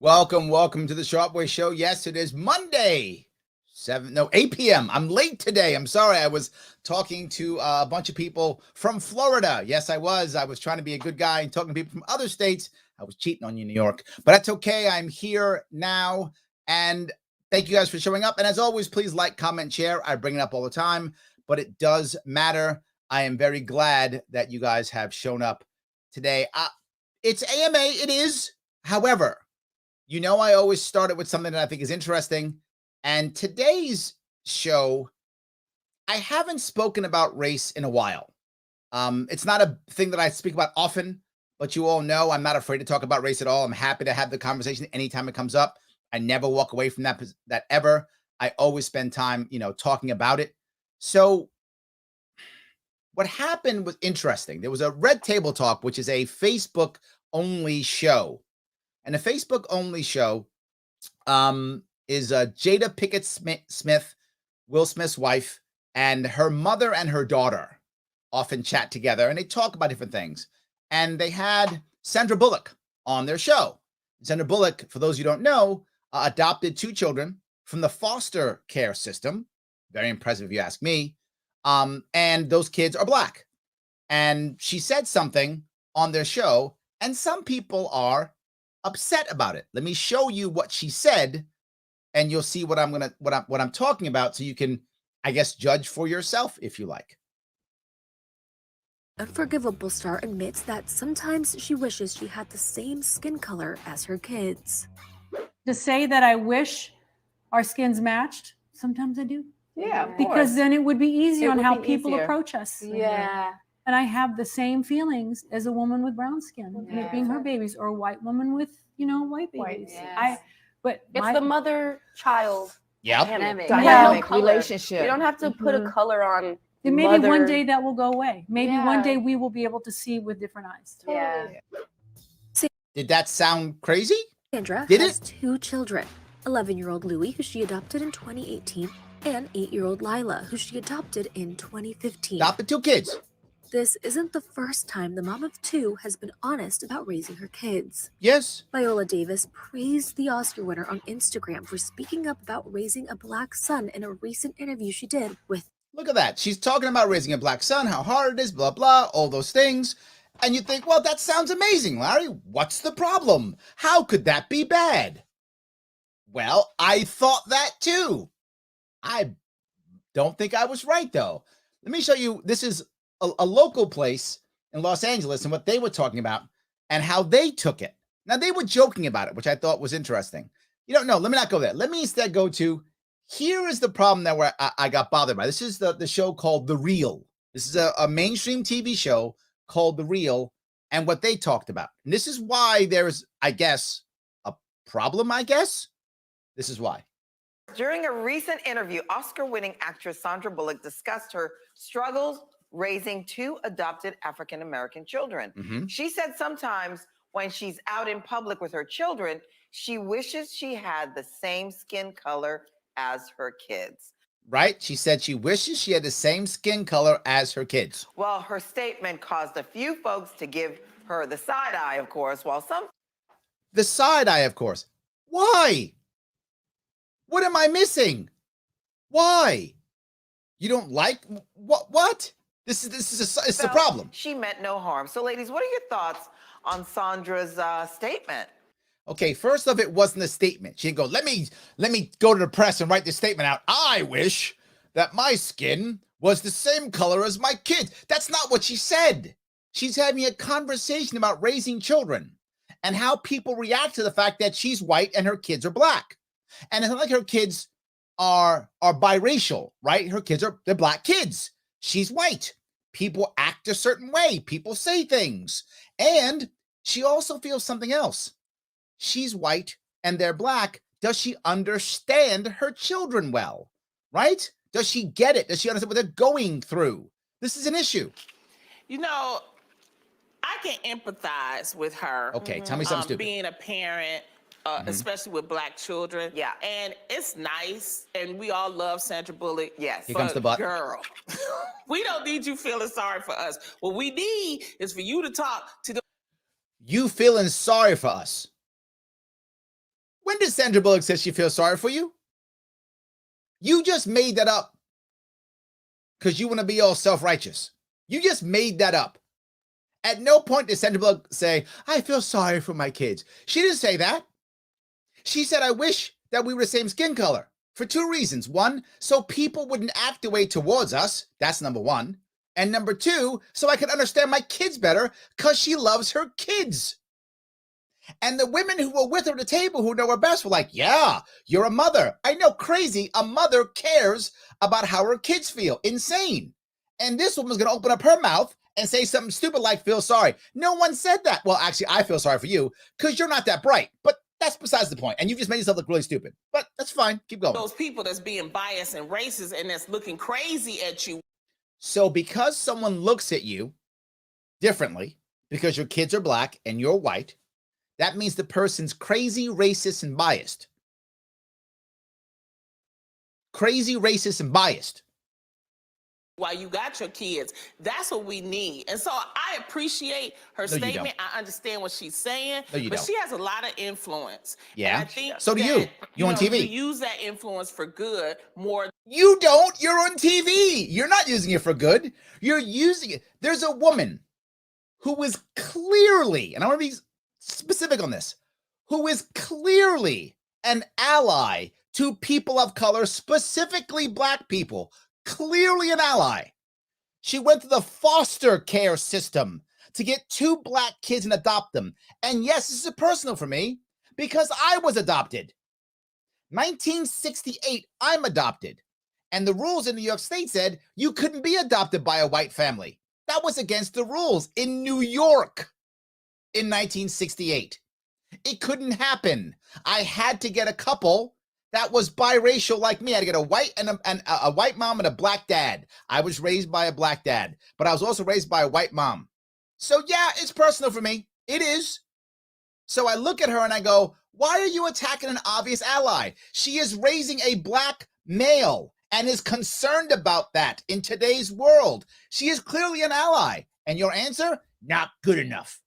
Welcome to the Sharpe Show. Yes, it is Monday, 8 p.m. I'm late today. I'm sorry. I was talking to a bunch of people from Florida. Yes, I was. I was trying to be a good guy and talking to people from other states. I was cheating on you, New York, but that's okay. I'm here now, and thank you guys for showing up. And as always, please like, comment, share. I bring it up all the time, but it does matter. I am very glad that you guys have shown up today. It's AMA. It is. However, you know, I always start it with something that I think is interesting. And today's show, I haven't spoken about race in a while. It's not a thing that I speak about often, but you all know I'm not afraid to talk about race at all. I'm happy to have the conversation anytime it comes up. I never walk away from that ever. I always spend time, talking about it. So what happened was interesting. There was a Red Table Talk, which is a Facebook only show. And a Facebook only show is Jada Pinkett Smith, Will Smith's wife, and her mother and her daughter often chat together and they talk about different things. And they had Sandra Bullock on their show. Sandra Bullock, for those you don't know, adopted 2 children from the foster care system. Very impressive if you ask me. And those kids are Black. And she said something on their show, and some people are upset about it. Let me show you what she said, and you'll see what I'm talking about, so you can, I guess, judge for yourself if you like. Unforgivable star admits that sometimes she wishes she had the same skin color as her kids. To say that I wish our skins matched, sometimes I do. Yeah, of because course. then it would be easier It on would how be people easier. approach us. Yeah. And I have the same feelings as a woman with brown skin, and it Yeah. being her babies, or a white woman with, white babies. Yes. It's the mother-child Yep. dynamic. Dynamic color. relationship. You don't have to put a color on. And maybe one mother- day that will go away. Maybe one Yeah. day we will be able to see with different eyes. Yeah. Did that sound crazy? Sandra Did has it? 2 children, 11-year-old Louie, who she adopted in 2018, and 8-year-old Lila, who she adopted in 2015. Adopted 2 kids. This isn't the first time the mom of 2 has been honest about raising her kids. Yes. Viola Davis praised the Oscar winner on Instagram for speaking up about raising a Black son in a recent interview she did with. Look at that. She's talking about raising a Black son, how hard it is, blah, blah, all those things. And you think, well, that sounds amazing, Larry. What's the problem? How could that be bad? Well, I thought that too. I don't think I was right, though. Let me show you. This is a local place in Los Angeles and what they were talking about and how they took it. Now, they were joking about it, which I thought was interesting. You don't know. Let me not go there. Let me instead go to, here is the problem that where I got bothered by. This is the show called The Real. This is a mainstream TV show called The Real and what they talked about. And this is why there's, I guess, a problem, I guess. This is why. During a recent interview, Oscar-winning actress Sandra Bullock discussed her struggles raising 2 adopted African-American children. Mm-hmm. She said sometimes when she's out in public with her children, she wishes she had the same skin color as her kids. Right? She said she wishes she had the same skin color as her kids. Well, her statement caused a few folks to give her the side eye, of course, while some... The side eye, of course. Why? What am I missing? Why? You don't like what? This is a problem. She meant no harm. So, ladies, what are your thoughts on Sandra's statement? Okay, first off, it wasn't a statement. She didn't go, let me go to the press and write this statement out. I wish that my skin was the same color as my kids. That's not what she said. She's having a conversation about raising children and how people react to the fact that she's white and her kids are Black. And it's not like her kids are biracial, right? Her kids they're Black kids. She's white. People act a certain way. People say things. And she also feels something else. She's white and they're Black. Does she understand her children well? Right? Does she get it? Does she understand what they're going through? This is an issue. You know, I can empathize with her. Okay, tell me something stupid. Being a parent, especially with Black children. Yeah. And it's nice, and we all love Sandra Bullock. Yes. Here comes the butt. Girl, we don't need you feeling sorry for us. What we need is for you to talk to the... You feeling sorry for us. When did Sandra Bullock say she feels sorry for you? You just made that up because you want to be all self-righteous. You just made that up. At no point did Sandra Bullock say, I feel sorry for my kids. She didn't say that. She said, I wish that we were the same skin color for two reasons. One, so people wouldn't act the way towards us. That's number one. And number two, so I could understand my kids better because she loves her kids. And the women who were with her at the table who know her best were like, yeah, you're a mother. I know, crazy. A mother cares about how her kids feel. Insane. And this woman's going to open up her mouth and say something stupid like, feel sorry. No one said that. Well, actually, I feel sorry for you because you're not that bright. But that's besides the point. And you just made yourself look really stupid. But that's fine. Keep going. Those people that's being biased and racist and that's looking crazy at you. So because someone looks at you differently, because your kids are black and you're white, that means the person's crazy, racist, and biased. Crazy, racist, and biased. While you got your kids, that's what we need. And so I appreciate her statement. I understand what she's saying, but she has a lot of influence. Yeah, and I think so do that, you. You're on TV. You use that influence for good more. You don't. You're on TV. You're not using it for good. You're using it. There's a woman who is clearly, and I want to be specific on this, who is clearly an ally to people of color, specifically black people. Clearly an ally. She went to the foster care system to get two black kids and adopt them. And yes, this is personal for me because I was adopted. 1968, I'm adopted. And the rules in New York State said you couldn't be adopted by a white family. That was against the rules in New York in 1968. It couldn't happen. I had to get a couple that was biracial like me. I had to get a white and a white mom and a black dad. I was raised by a black dad, but I was also raised by a white mom. So yeah, it's personal for me. It is. So I look at her and I go, why are you attacking an obvious ally? She is raising a black male and is concerned about that in today's world. She is clearly an ally. And your answer? Not good enough.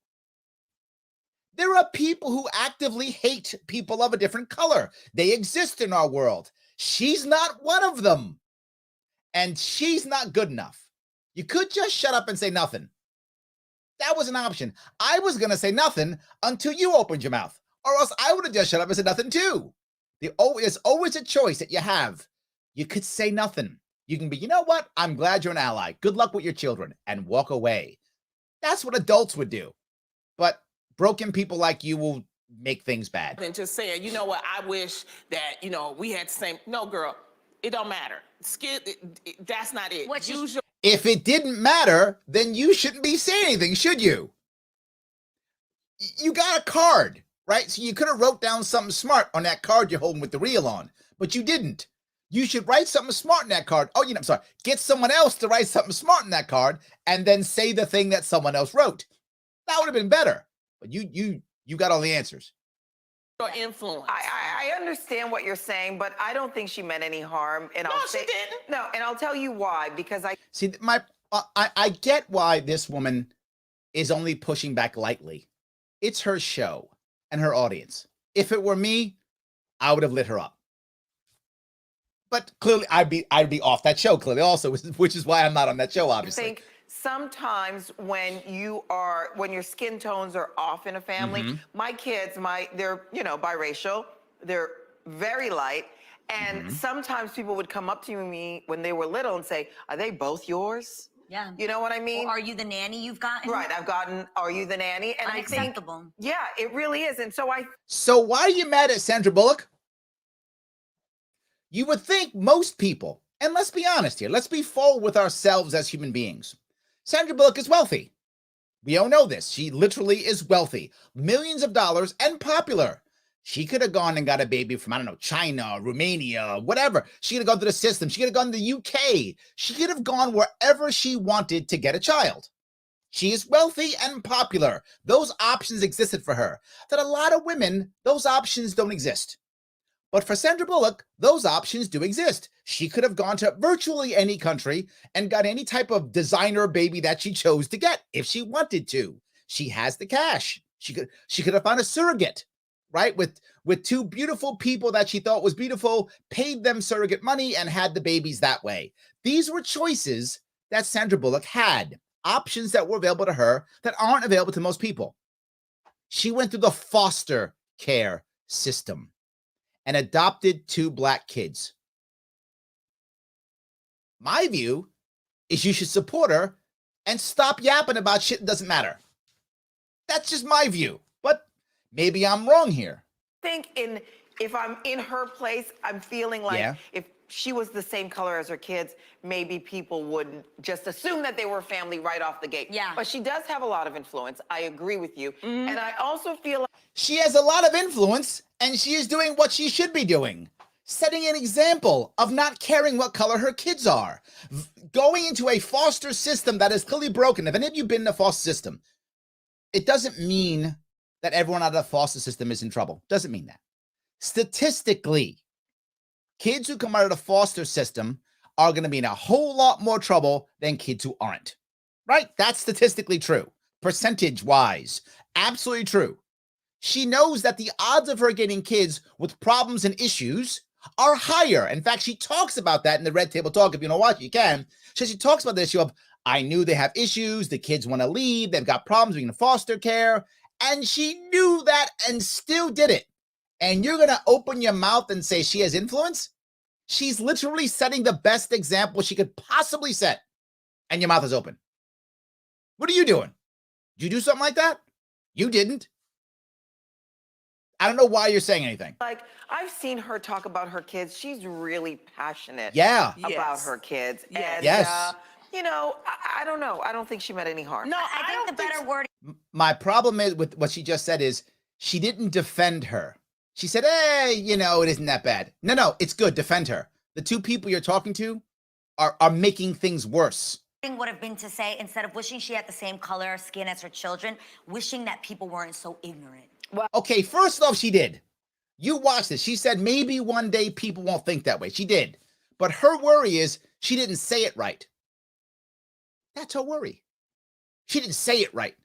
There are people who actively hate people of a different color. They exist in our world. She's not one of them. And she's not good enough. You could just shut up and say nothing. That was an option. I was going to say nothing until you opened your mouth. Or else I would have just shut up and said nothing too. There's always a choice that you have. You could say nothing. You can be, you know what? I'm glad you're an ally. Good luck with your children. And walk away. That's what adults would do. But broken people like you will make things bad. And just saying, you know what, I wish that, we had the same. No, girl, it don't matter. Skin, that's not it. If it didn't matter, then you shouldn't be saying anything, should you? You got a card, right? So you could have wrote down something smart on that card you're holding with the reel on, but you didn't. You should write something smart in that card. Oh, I'm sorry. Get someone else to write something smart in that card and then say the thing that someone else wrote. That would have been better. But you got all the answers. Your influence. I understand what you're saying, but I don't think she meant any harm. And she didn't. No, and I'll tell you why. Because I get why this woman is only pushing back lightly. It's her show and her audience. If it were me, I would have lit her up. But clearly, I'd be off that show. Clearly, also, which is why I'm not on that show. Obviously. I think sometimes when your skin tones are off in a family, my kids, they're biracial, they're very light, and sometimes people would come up to me when they were little and say, "Are they both yours?" Yeah. You know what I mean? Or are you the nanny you've gotten? Right, I've gotten. Are you the nanny? And unacceptable. I think, yeah, it really is. And so So why are you mad at Sandra Bullock? You would think most people, and let's be honest here, let's be full with ourselves as human beings. Sandra Bullock is wealthy. We all know this. She literally is wealthy. Millions of dollars and popular. She could have gone and got a baby from, I don't know, China, Romania, whatever. She could have gone to the system. She could have gone to the UK. She could have gone wherever she wanted to get a child. She is wealthy and popular. Those options existed for her. That a lot of women, those options don't exist. But for Sandra Bullock, those options do exist. She could have gone to virtually any country and got any type of designer baby that she chose to get if she wanted to. She has the cash. She could have found a surrogate. right? With two beautiful people that she thought was beautiful, paid them surrogate money and had the babies that way. These were choices that Sandra Bullock had, options that were available to her that aren't available to most people. She went through the foster care system and adopted 2 Black kids. My view is you should support her and stop yapping about shit that doesn't matter. That's just my view, but maybe I'm wrong here. If I'm in her place, I'm feeling like if she was the same color as her kids, maybe people wouldn't just assume that they were family right off the gate. Yeah. But she does have a lot of influence. I agree with you. And I also feel like she has a lot of influence, and she is doing what she should be doing. Setting an example of not caring what color her kids are. Going into a foster system that is clearly broken. If any of you have been in a foster system, it doesn't mean that everyone out of the foster system is in trouble. Doesn't mean that. Statistically, kids who come out of the foster system are going to be in a whole lot more trouble than kids who aren't. Right? That's statistically true. Percentage-wise. Absolutely true. She knows that the odds of her getting kids with problems and issues are higher. In fact, she talks about that in the Red Table Talk. If you don't watch it, you can. She talks about the issue of, I knew they have issues, the kids want to leave, they've got problems being in foster care, and she knew that and still did it. And you're going to open your mouth and say she has influence? She's literally setting the best example she could possibly set, and your mouth is open. What are you doing? Did you do something like that? You didn't. I don't know why you're saying anything. Like, I've seen her talk about her kids. She's really passionate about her kids. And, you know, I don't know. I don't think she meant any harm. No, I think the better word. My problem is with what she just said is she didn't defend her. She said, hey, you know, it isn't that bad. No, it's good. Defend her. The 2 people you're talking to are making things worse. Would have been to say, instead of wishing she had the same color skin as her children, wishing that people weren't so ignorant. Well, okay, first off, she did. You watched it. She said maybe one day people won't think that way. She did. But her worry is she didn't say it right. That's her worry. She didn't say it right.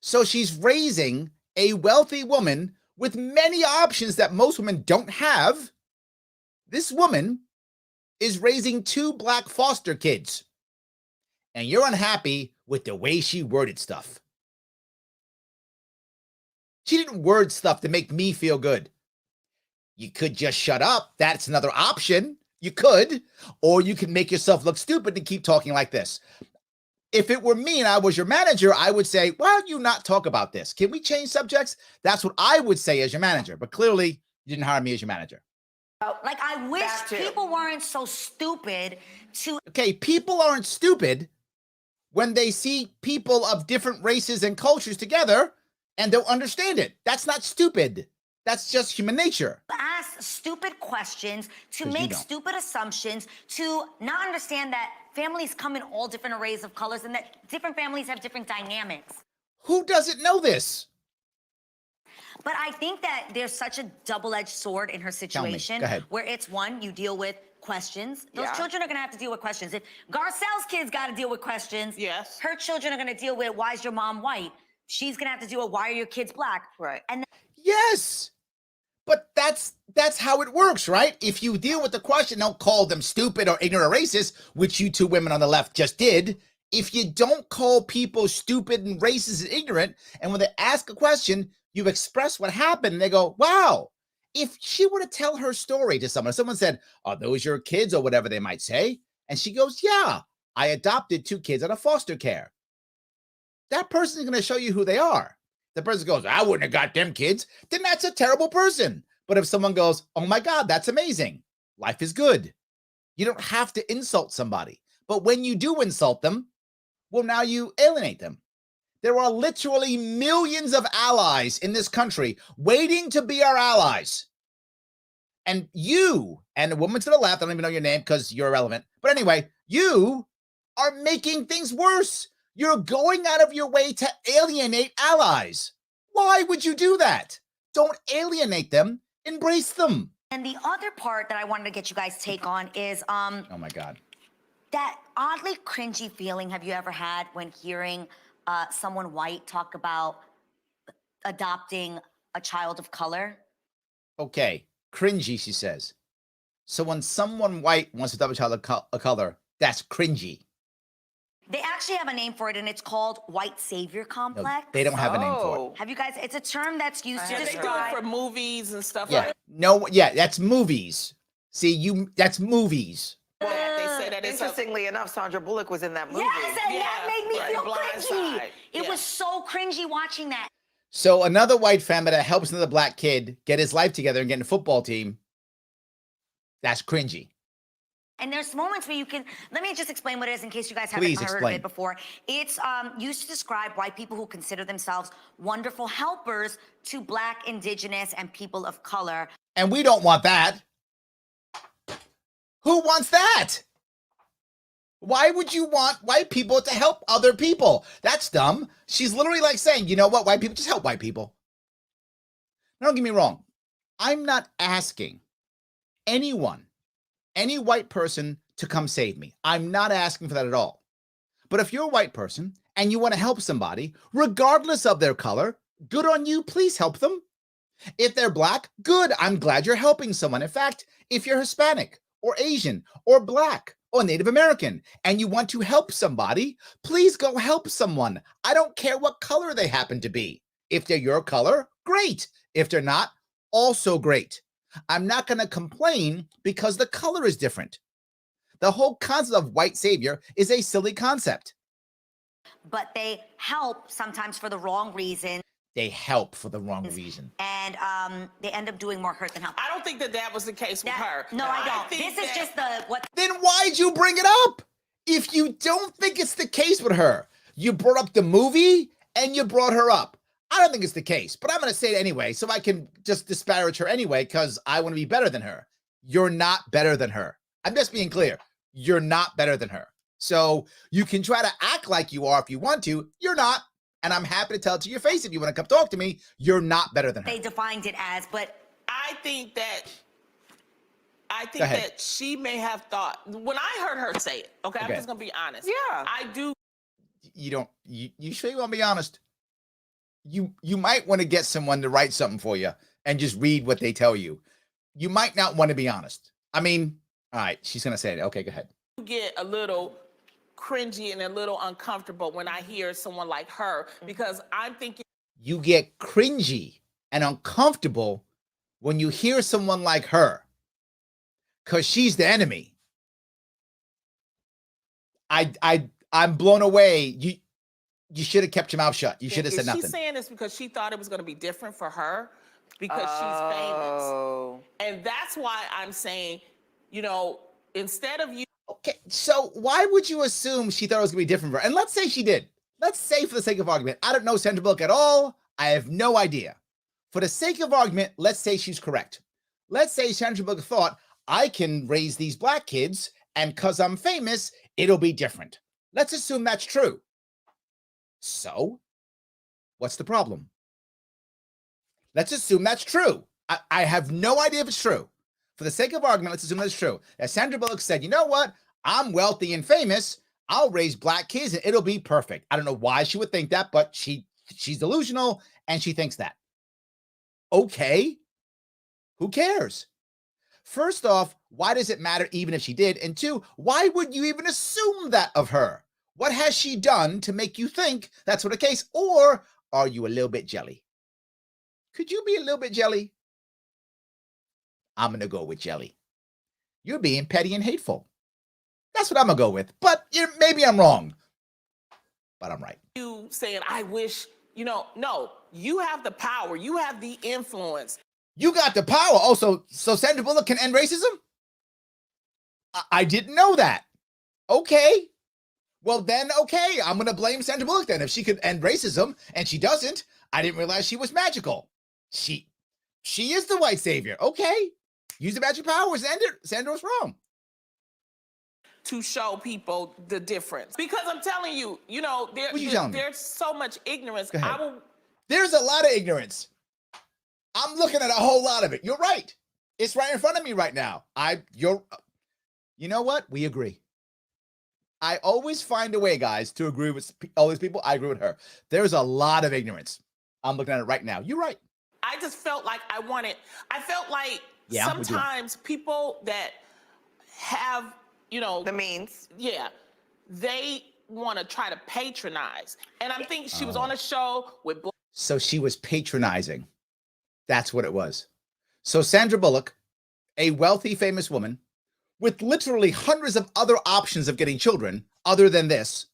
So she's raising a wealthy woman with many options that most women don't have. This woman is raising 2 Black foster kids. And you're unhappy with the way she worded stuff. She didn't word stuff to make me feel good. You could just shut up. That's another option. You could. Or you can make yourself look stupid and keep talking like this. If it were me and I was your manager, I would say, why don't you not talk about this? Can we change subjects? That's what I would say as your manager. But clearly, you didn't hire me as your manager. Like, I wish people weren't so stupid to... Okay, people aren't stupid when they see people of different races and cultures together and they'll understand it. That's not stupid. That's just human nature. Ask stupid questions, to make stupid assumptions, to not understand that families come in all different arrays of colors and that different families have different dynamics. Who doesn't know this? But I think that there's such a double-edged sword in her situation where it's one, you deal with questions. Those children are going to have to deal with questions. If Garcelle's kids got to deal with questions, her children are going to deal with, why is your mom white? She's going to have to deal with, why are your kids Black? Right. And yes. But that's how it works, right? If you deal with the question, don't call them stupid or ignorant or racist, which you 2 women on the left just did. If you don't call people stupid and racist and ignorant, and when they ask a question, you express what happened, and they go, wow. If she were to tell her story to someone said, are those your kids, or whatever they might say, and she goes, yeah, I adopted 2 kids out of foster care. That person is going to show you who they are. The person goes, I wouldn't have got them kids. Then that's a terrible person. But if someone goes, oh my God, that's amazing. Life is good. You don't have to insult somebody. But when you do insult them, well, now you alienate them. There are literally millions of allies in this country waiting to be our allies. And you, and the woman to the left, I don't even know your name because you're irrelevant. But anyway, you are making things worse. You're going out of your way to alienate allies. Why would you do that? Don't alienate them. Embrace them. And the other part that I wanted to get you guys' take on is oh my God. That oddly cringy feeling have you ever had when hearing someone white talk about adopting a child of color. Okay, cringy, she says. So when someone white wants to adopt a child of color, that's cringy. They actually have a name for it, and it's called white savior complex. No, they don't have a name for it. Have you guys? It's a term that's used to They do describe. it for movies and stuff Yeah, like no, yeah, that's movies. See, that's movies. that. They say that it's Interestingly enough, Sandra Bullock was in that movie. Yes, and that made me feel cringy. Blindside. It was so cringy watching that. So another white family that helps another black kid get his life together and get in a football team, that's cringy. And there's moments where you can, let me just explain what it is in case you guys haven't heard of it before. It's used to describe white people who consider themselves wonderful helpers to Black, Indigenous, and people of color. And we don't want that. Who wants that? Why would you want white people to help other people? That's dumb. She's literally like saying, you know what, white people, just help white people. Now, don't get me wrong. I'm not asking anyone, any white person to come save me. I'm not asking for that at all. But if you're a white person and you want to help somebody, regardless of their color, good on you, please help them. If they're black, good, I'm glad you're helping someone. In fact, if you're Hispanic or Asian or black or Native American and you want to help somebody, please go help someone. I don't care what color they happen to be. If they're your color, great. If they're not, also great. I'm not going to complain because the color is different. The whole concept of white savior is a silly concept. But they help sometimes for the wrong reason. They help for the wrong reason. And they end up doing more hurt than help. I don't think that was the case with her. No, I don't. This is just what. Then why'd you bring it up? If you don't think it's the case with her, you brought up the movie and you brought her up. I don't think it's the case, but I'm going to say it anyway, so I can just disparage her anyway, because I want to be better than her. You're not better than her. I'm just being clear. You're not better than her. So you can try to act like you are if you want to. You're not. And I'm happy to tell it to your face if you want to come talk to me. You're not better than her. They defined it as, but I think that she may have thought, when I heard her say it, okay, I'm just going to be honest. Yeah. I do. You sure you want to be honest? You might want to get someone to write something for you and just read what they tell you. You might not want to be honest. I mean, all right, she's going to say it. Okay, go ahead. You get a little cringy and a little uncomfortable when I hear someone like her, because I'm thinking. You get cringy and uncomfortable when you hear someone like her, because she's the enemy. I'm blown away. You should have kept your mouth shut. You should have said nothing. She's saying this because she thought it was going to be different for her because she's famous. And that's why I'm saying, instead of you. Okay, so why would you assume she thought it was going to be different for her? And let's say she did. Let's say, for the sake of argument, I don't know Sandra Bullock at all. I have no idea. For the sake of argument, let's say she's correct. Let's say Sandra Bullock thought, I can raise these black kids, and because I'm famous, it'll be different. Let's assume that's true. So, what's the problem? Let's assume that's true. I have no idea if it's true. For the sake of argument, let's assume that's true. That Sandra Bullock said, you know what? I'm wealthy and famous. I'll raise black kids and it'll be perfect. I don't know why she would think that, but she's delusional and she thinks that. Okay. Who cares? First off, why does it matter even if she did? And two, why would you even assume that of her? What has she done to make you think that's what the case? Or are you a little bit jelly? Could you be a little bit jelly? I'm going to go with jelly. You're being petty and hateful. That's what I'm going to go with. But maybe I'm wrong. But I'm right. You saying, I wish, no, you have the power. You have the influence. You got the power. Oh, so Sandra Bullock can end racism? I didn't know that. Okay. Well, then, okay, I'm going to blame Sandra Bullock then. If she could end racism and she doesn't, I didn't realize she was magical. She is the white savior. Okay. Use the magic powers and end it. Sandra's wrong. To show people the difference. Because I'm telling you, there's so much ignorance. There's a lot of ignorance. I'm looking at a whole lot of it. You're right. It's right in front of me right now. You know what? We agree. I always find a way, guys, to agree with all these people. I agree with her. There's a lot of ignorance. I'm looking at it right now. You're right. I just felt like I felt like sometimes people that have, the means. Yeah, they want to try to patronize. And I'm thinking she was on a show with. So she was patronizing. That's what it was. So Sandra Bullock, a wealthy, famous woman with literally hundreds of other options of getting children other than this,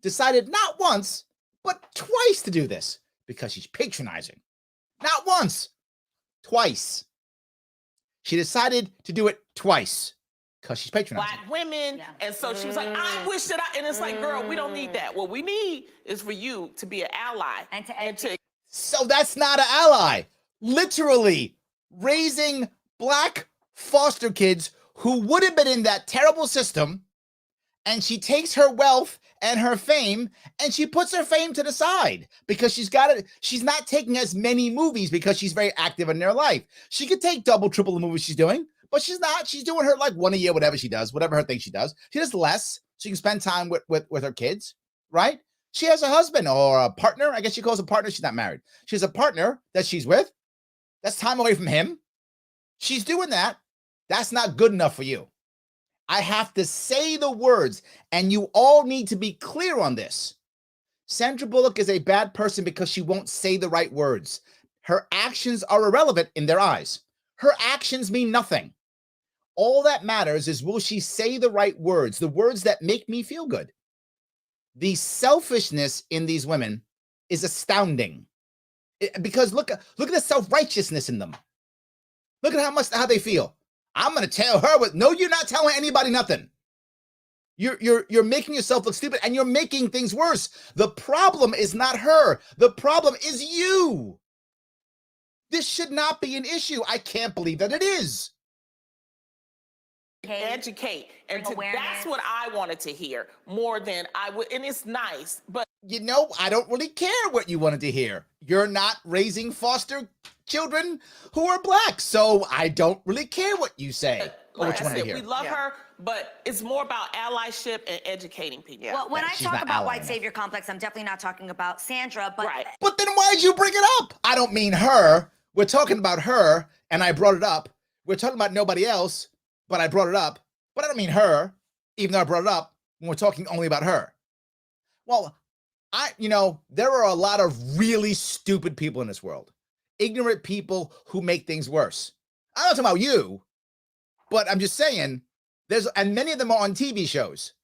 decided not once, but twice to do this because she's patronizing. Not once, twice. She decided to do it twice because she's patronizing. Black women. Yeah. And so she was like, I wish that and it's like, girl, we don't need that. What we need is for you to be an ally. And to So that's not an ally. Literally raising Black foster kids who would have been in that terrible system, and she takes her wealth and her fame and she puts her fame to the side because she's not taking as many movies because she's very active in their life. She could take double, triple the movies she's doing, but she's not. She's doing her like one a year, whatever she does, whatever her thing she does. She does less. She can spend time with her kids, right? She has a husband or a partner. I guess she calls a partner. She's not married. She has a partner that she's with. That's time away from him. She's doing that. That's not good enough for you. I have to say the words, and you all need to be clear on this. Sandra Bullock is a bad person because she won't say the right words. Her actions are irrelevant in their eyes. Her actions mean nothing. All that matters is, will she say the right words, the words that make me feel good? The selfishness in these women is astounding. Because look at the self-righteousness in them. Look at how they feel. I'm going to tell her no, you're not telling anybody nothing. You're making yourself look stupid, and you're making things worse. The problem is not her. The problem is you. This should not be an issue. I can't believe that it is. Educate. And that's what I wanted to hear more than I would. And it's nice, but I don't really care what you wanted to hear. You're not raising foster children who are Black, so I don't really care what you say. Like I said, we love her, but it's more about allyship and educating people. Yeah. Well, when I talk about white savior complex, I'm definitely not talking about Sandra, but But then why'd you bring it up? I don't mean her. We're talking about her, and I brought it up. We're talking about nobody else, but I brought it up. But I don't mean her, even though I brought it up when we're talking only about her. Well, there are a lot of really stupid people in this world. Ignorant people who make things worse. I'm not talking about you, but I'm just saying and many of them are on TV shows,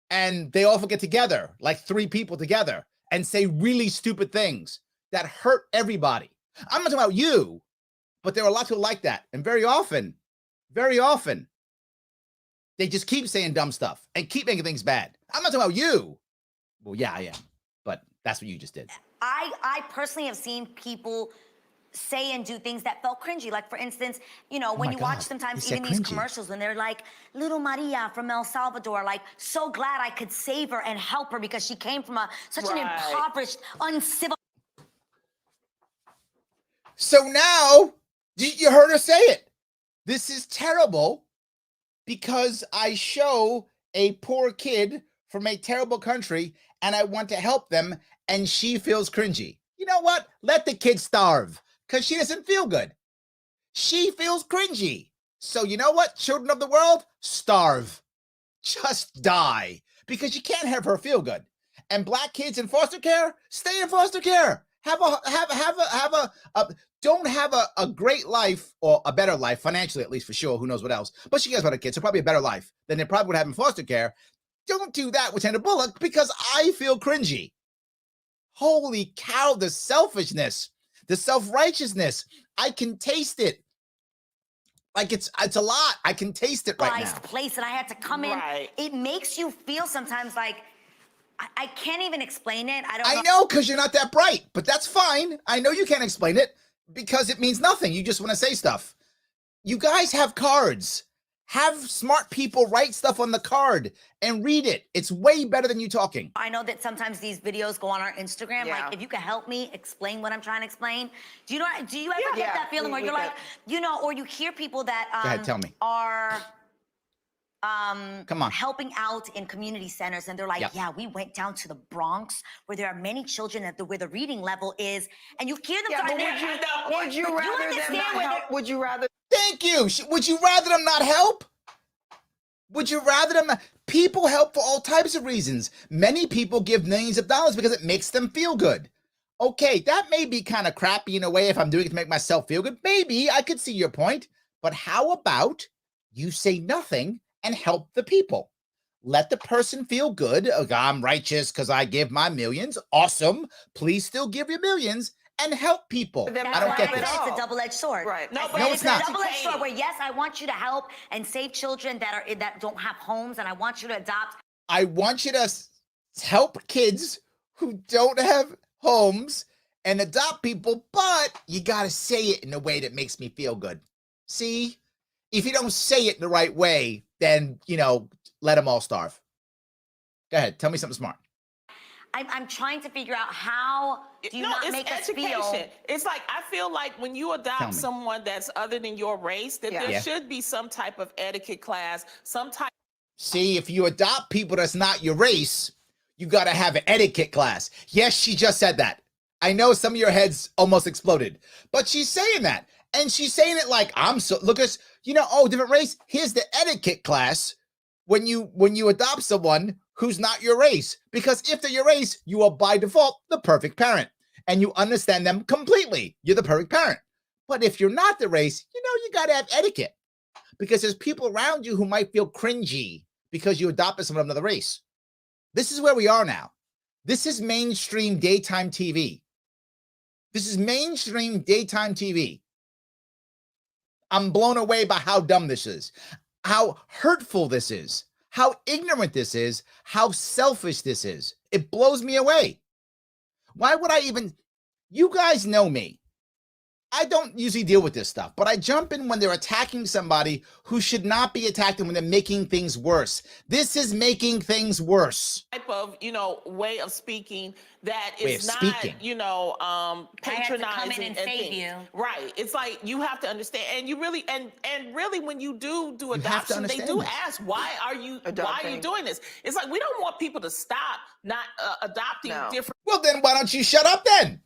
and they often get together, like 3 people together, and say really stupid things that hurt everybody. I'm not talking about you, but there are a lot of people like that. And very often, they just keep saying dumb stuff and keep making things bad. I'm not talking about you. Well, yeah, I am, but that's what you just did. I personally have seen people say and do things that felt cringy. Like, for instance, when you watch sometimes even these commercials when they're like, little Maria from El Salvador, like, so glad I could save her and help her because she came from such an impoverished, uncivil. So now, you heard her say it. This is terrible because I show a poor kid from a terrible country and I want to help them, and she feels cringy. You know what? Let the kid starve because she doesn't feel good. She feels cringy. So you know what? Children of the world, starve. Just die because you can't have her feel good. And Black kids in foster care, stay in foster care. Don't have a great life or a better life, financially at least, for sure. Who knows what else? But she cares about her kids, so probably a better life than they probably would have in foster care. Don't do that with Sandra Bullock because I feel cringy. Holy cow, the selfishness, the self-righteousness. I can taste it. Like it's a lot. I can taste it right now. Place and I had to come in. It makes you feel sometimes like I can't even explain it. I know because you're not that bright, but that's fine. I know you can't explain it because it means nothing. You just want to say stuff. You guys have cards. Have smart people write stuff on the card and read it. It's way better than you talking. I know that sometimes these videos go on our Instagram. Yeah. Like, if you can help me explain what I'm trying to explain. Do you ever get that feeling where you're like, or you hear people that Go ahead, tell me. are Come on. helping out in community centers, and they're like, yeah, we went down to the Bronx where there are many children where the reading level is, and you hear them. Would you rather them not help? Would you rather? Thank you. Would you rather them not help? Would you rather them not? People help for all types of reasons. Many people give millions of dollars because it makes them feel good. Okay, that may be kind of crappy in a way if I'm doing it to make myself feel good. Maybe I could see your point. But how about you say nothing and help the people? Let the person feel good. I'm righteous because I give my millions. Awesome. Please still give your millions and help people. I don't get this. It's a double-edged sword. Right. No, it's not. A double-edged sword where, yes, I want you to help and save children that don't have homes, and I want you to adopt. I want you to help kids who don't have homes and adopt people, but you got to say it in a way that makes me feel good. See? If you don't say it in the right way, then, let them all starve. Go ahead. Tell me something smart. I'm trying to figure out how do you not make us feel. It's like, I feel like when you adopt someone that's other than your race, that there should be some type of etiquette class, some type. See, if you adopt people that's not your race, you got to have an etiquette class. Yes, she just said that. I know some of your heads almost exploded, but she's saying that. And she's saying it like, look at, different race. Here's the etiquette class when you adopt someone who's not your race. Because if they're your race, you are by default the perfect parent. And you understand them completely. You're the perfect parent. But if you're not the race, you got to have etiquette. Because there's people around you who might feel cringy because you adopted someone of another race. This is where we are now. This is mainstream daytime TV. This is mainstream daytime TV. I'm blown away by how dumb this is, how hurtful this is, how ignorant this is, how selfish this is. It blows me away. Why would I even? You guys know me. I don't usually deal with this stuff, but I jump in when they're attacking somebody who should not be attacked and when they're making things worse. This is making things worse. Type of, way of speaking that is not, patronizing. I have to come in and save you. Right. It's like you have to understand, and you really, and really, when you do adoption, they do ask, why are you doing this? It's like we don't want people to stop not adopting different. Well, then why don't you shut up then?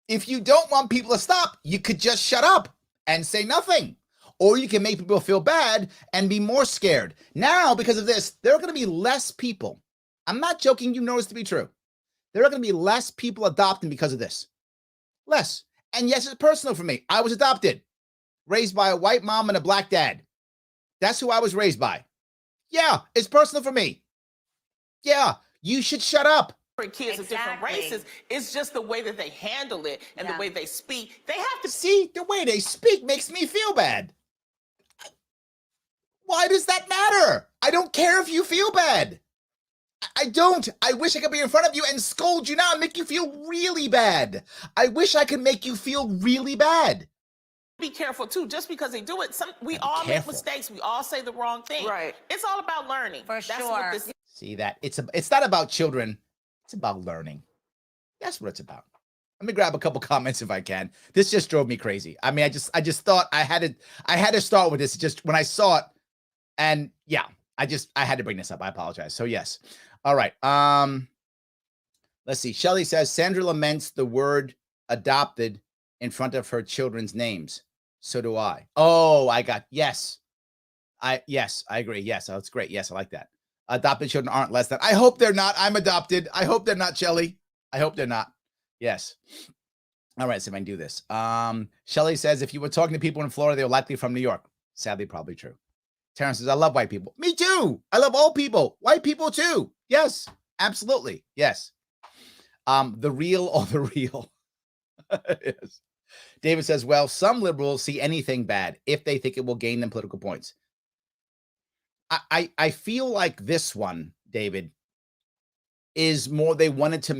If you don't want people to stop, you could just shut up and say nothing. Or you can make people feel bad and be more scared. Now, because of this, there are going to be less people. I'm not joking. You know this to be true. There are going to be less people adopting because of this. Less. And yes, it's personal for me. I was adopted, raised by a white mom and a black dad. That's who I was raised by. Yeah, it's personal for me. Yeah, you should shut up. Kids of different races. It's just the way that they handle it and the way they speak. They have to see the way they speak makes me feel bad. Why does that matter? I don't care if you feel bad. I don't. I wish I could be in front of you and scold you now and make you feel really bad. I wish I could make you feel really bad. Be careful too. Just because they do it, we all make mistakes. We all say the wrong thing. Right. It's all about learning. For sure. See that? It's not about children. It's about learning. That's what it's about. Let me grab a couple comments if I can. This just drove me crazy. I mean, I just thought I had to start with this just when I saw it. And yeah, I had to bring this up. I apologize. So yes. All right. Let's see. Shelly says Sandra laments the word adopted in front of her children's names. So do I. Oh, yes. I agree. Yes. That's great. Yes. I like that. Adopted children aren't less than. I hope they're not. I'm adopted. I hope they're not, Shelly. I hope they're not. Yes. All right, so if I can do this. Shelly says, if you were talking to people in Florida, they were likely from New York. Sadly, probably true. Terrence says, I love white people. Me too. I love all people. White people too. Yes, absolutely. Yes. The real or the real. Yes. David says, well, some liberals see anything bad if they think it will gain them political points. I feel like this one, David, is more they wanted to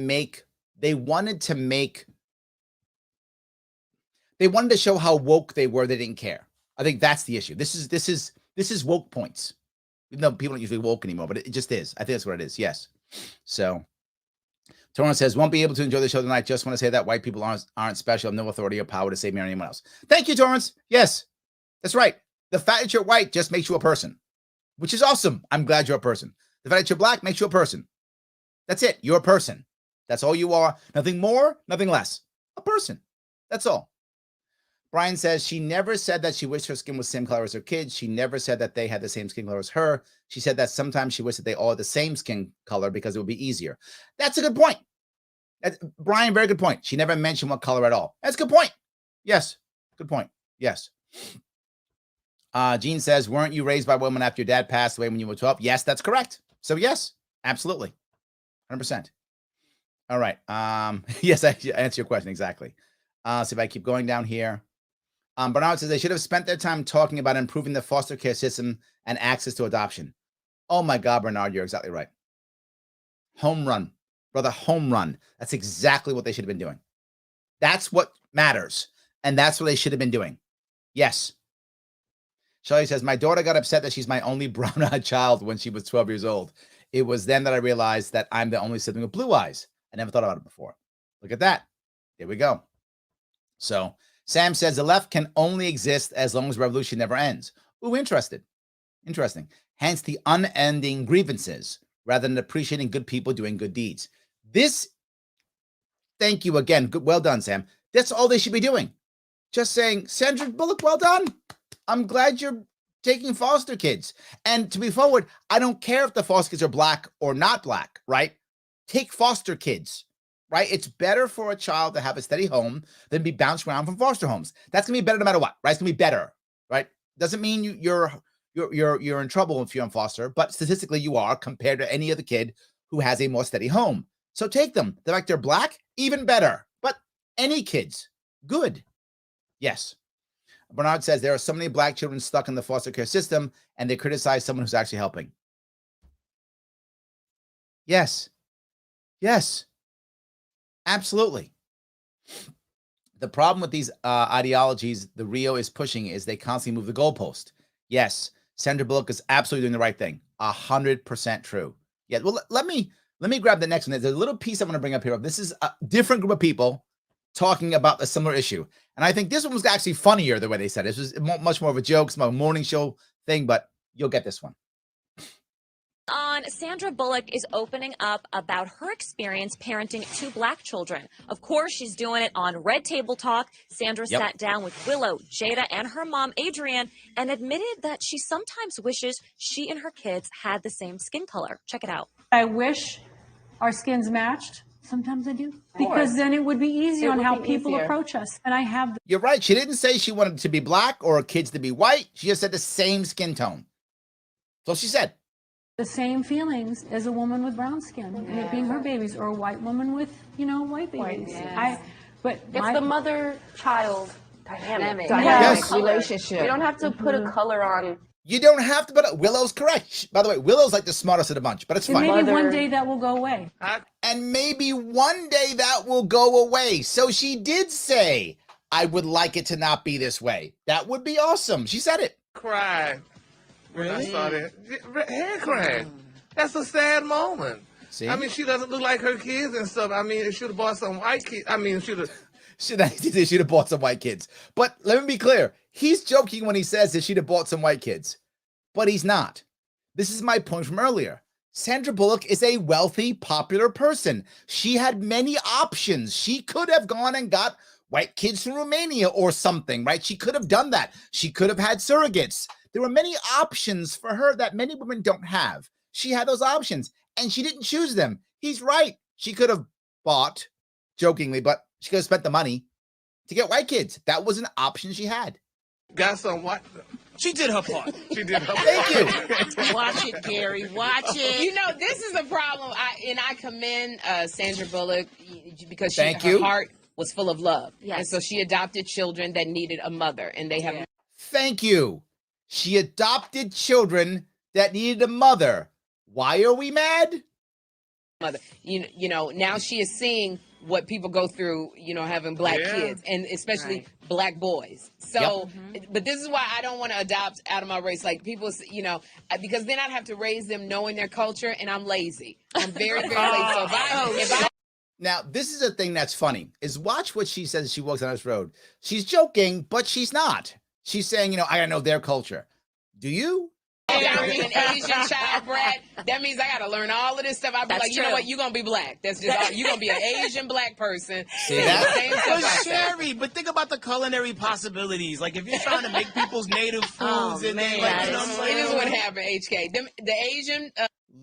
show how woke they were. They didn't care. I think that's the issue. This is woke points. Even though people don't usually woke anymore, but it just is. I think that's what it is. Yes. So Torrance says, won't be able to enjoy the show tonight. Just want to say that white people aren't special, have no authority or power to save me or anyone else. Thank you, Torrance. Yes, that's right. The fact that you're white just makes you a person. which is awesome. I'm glad you're a person. The fact that you're black makes you a person. That's it. You're a person. That's all you are. Nothing more, nothing less. A person. That's all. Brian says she never said that she wished her skin was the same color as her kids. She never said that they had the same skin color as her. She said that sometimes she wished that they all had the same skin color because it would be easier. That's a good point. Brian, very good point. She never mentioned what color at all. That's a good point. Yes. Good point. Yes. Jean says, weren't you raised by women after your dad passed away when you were 12? Yes, that's correct. So yes, absolutely. 100%. All right. Yes, I answer your question. Exactly. See if I keep going down here. Bernard says they should have spent their time talking about improving the foster care system and access to adoption. Oh my God, Bernard, you're exactly right. Home run, brother, home run. That's exactly what they should have been doing. That's what matters. And that's what they should have been doing. Yes. Shelley says, my daughter got upset that she's my only brown-eyed child when she was 12 years old. It was then that I realized that I'm the only sibling with blue eyes. I never thought about it before. Look at that. There we go. So Sam says the left can only exist as long as revolution never ends. Ooh, interesting. Hence the unending grievances rather than appreciating good people doing good deeds. This, thank you again. Good, well done, Sam. That's all they should be doing. Just saying, Sandra Bullock, well done. I'm glad you're taking foster kids. And to be forward, I don't care if the foster kids are black or not black, right? Take foster kids, right? It's better for a child to have a steady home than be bounced around from foster homes. That's gonna be better no matter what, right? It's gonna be better, right? Doesn't mean you're in trouble if you're in foster, but statistically you are compared to any other kid who has a more steady home. So take them. The fact they're black, even better. But any kids, good. Yes. Bernard says there are so many black children stuck in the foster care system and they criticize someone who's actually helping. Yes. Yes. Absolutely. The problem with these ideologies the Rio is pushing is they constantly move the goalpost. Yes. Sandra Bullock is absolutely doing the right thing. 100% true. Yeah. Well, let me grab the next one. There's a little piece I want to bring up here. This is a different group of people talking about a similar issue. And I think this one was actually funnier the way they said it. This was much more of a joke, some morning show thing, but you'll get this one. Sandra Bullock is opening up about her experience parenting 2 black children. Of course, she's doing it on Red Table Talk. Sandra sat down with Willow, Jada, and her mom, Adrienne, and admitted that she sometimes wishes she and her kids had the same skin color. Check it out. I wish our skins matched. Sometimes I do. Because then it would be easier on how people approach us. And I have. You're right. She didn't say she wanted to be black or her kids to be white. She just said the same skin tone. So she said. The same feelings as a woman with brown skin, and it being her babies, or a white woman with, white babies. But it's the mother-child dynamic relationship. You don't have to put a color on. You don't have to, but Willow's correct. By the way, Willow's like the smartest of the bunch, but it's fine. Maybe one day that will go away. And maybe one day that will go away. So she did say, I would like it to not be this way. That would be awesome. She said it. Cried when I saw that. Hair crying. That's a sad moment. See? I mean, she doesn't look like her kids and stuff. I mean, should have bought some white kids. I mean, should have bought some white kids. But let me be clear. He's joking when he says that she'd have bought some white kids. But he's not. This is my point from earlier. Sandra Bullock is a wealthy, popular person. She had many options. She could have gone and got white kids from Romania or something, right? She could have done that. She could have had surrogates. There were many options for her that many women don't have. She had those options, and she didn't choose them. He's right. She could have bought, jokingly, but she could have spent the money to get white kids. That was an option she had. Got some white. She did her part. She did her part. Thank you. Watch it, Gary. Watch it. This is a problem. I commend Sandra Bullock because her heart was full of love. Yes. And so she adopted children that needed a mother, and they have. Thank you. She adopted children that needed a mother. Why are we mad? Mother, now she is seeing what people go through, having black kids, and especially black boys. So, but this is why I don't want to adopt out of my race. Like people, because then I'd have to raise them knowing their culture, and I'm lazy. I'm very, very lazy. So if I Now, this is a thing that's funny, is watch what she says as she walks down this road. She's joking, but she's not. She's saying, I gotta know their culture. Do you? Carry an Asian child brat. That means I got to learn all of this stuff. I'll be like, you know what? You're going to be black. That's just all. You're going to be an Asian black person. See that? But Sherry, but think about the culinary possibilities. Like if you're trying to make people's native foods and then, like, you know what I'm saying? It is what happened, HK. The Asian.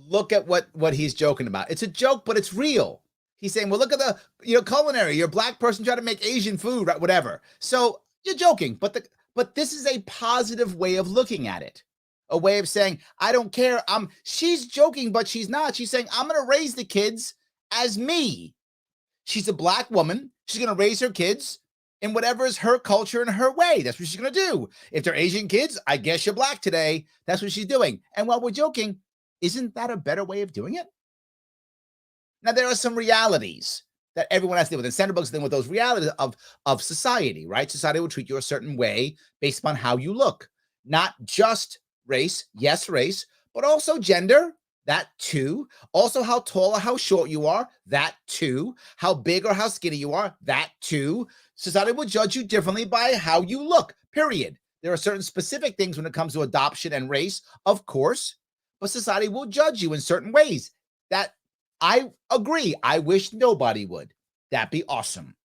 Look at what he's joking about. It's a joke, but it's real. He's saying, well, look at the culinary. You're a black person trying to make Asian food, right? Whatever. So you're joking, but this is a positive way of looking at it. A way of saying, I don't care. She's joking, but she's not. She's saying, I'm going to raise the kids as me. She's a black woman. She's going to raise her kids in whatever is her culture and her way. That's what she's going to do. If they're Asian kids, I guess you're black today. That's what she's doing. And while we're joking, isn't that a better way of doing it? Now, there are some realities that everyone has to deal with. And Sandra Bullock's dealing with those realities of society, right? Society will treat you a certain way based upon how you look. Not just race, yes, race, but also gender, that too. Also how tall or how short you are, that too. How big or how skinny you are, that too. Society will judge you differently by how you look, period. There are certain specific things when it comes to adoption and race, of course, but society will judge you in certain ways. That I agree. I wish nobody would. That'd be awesome.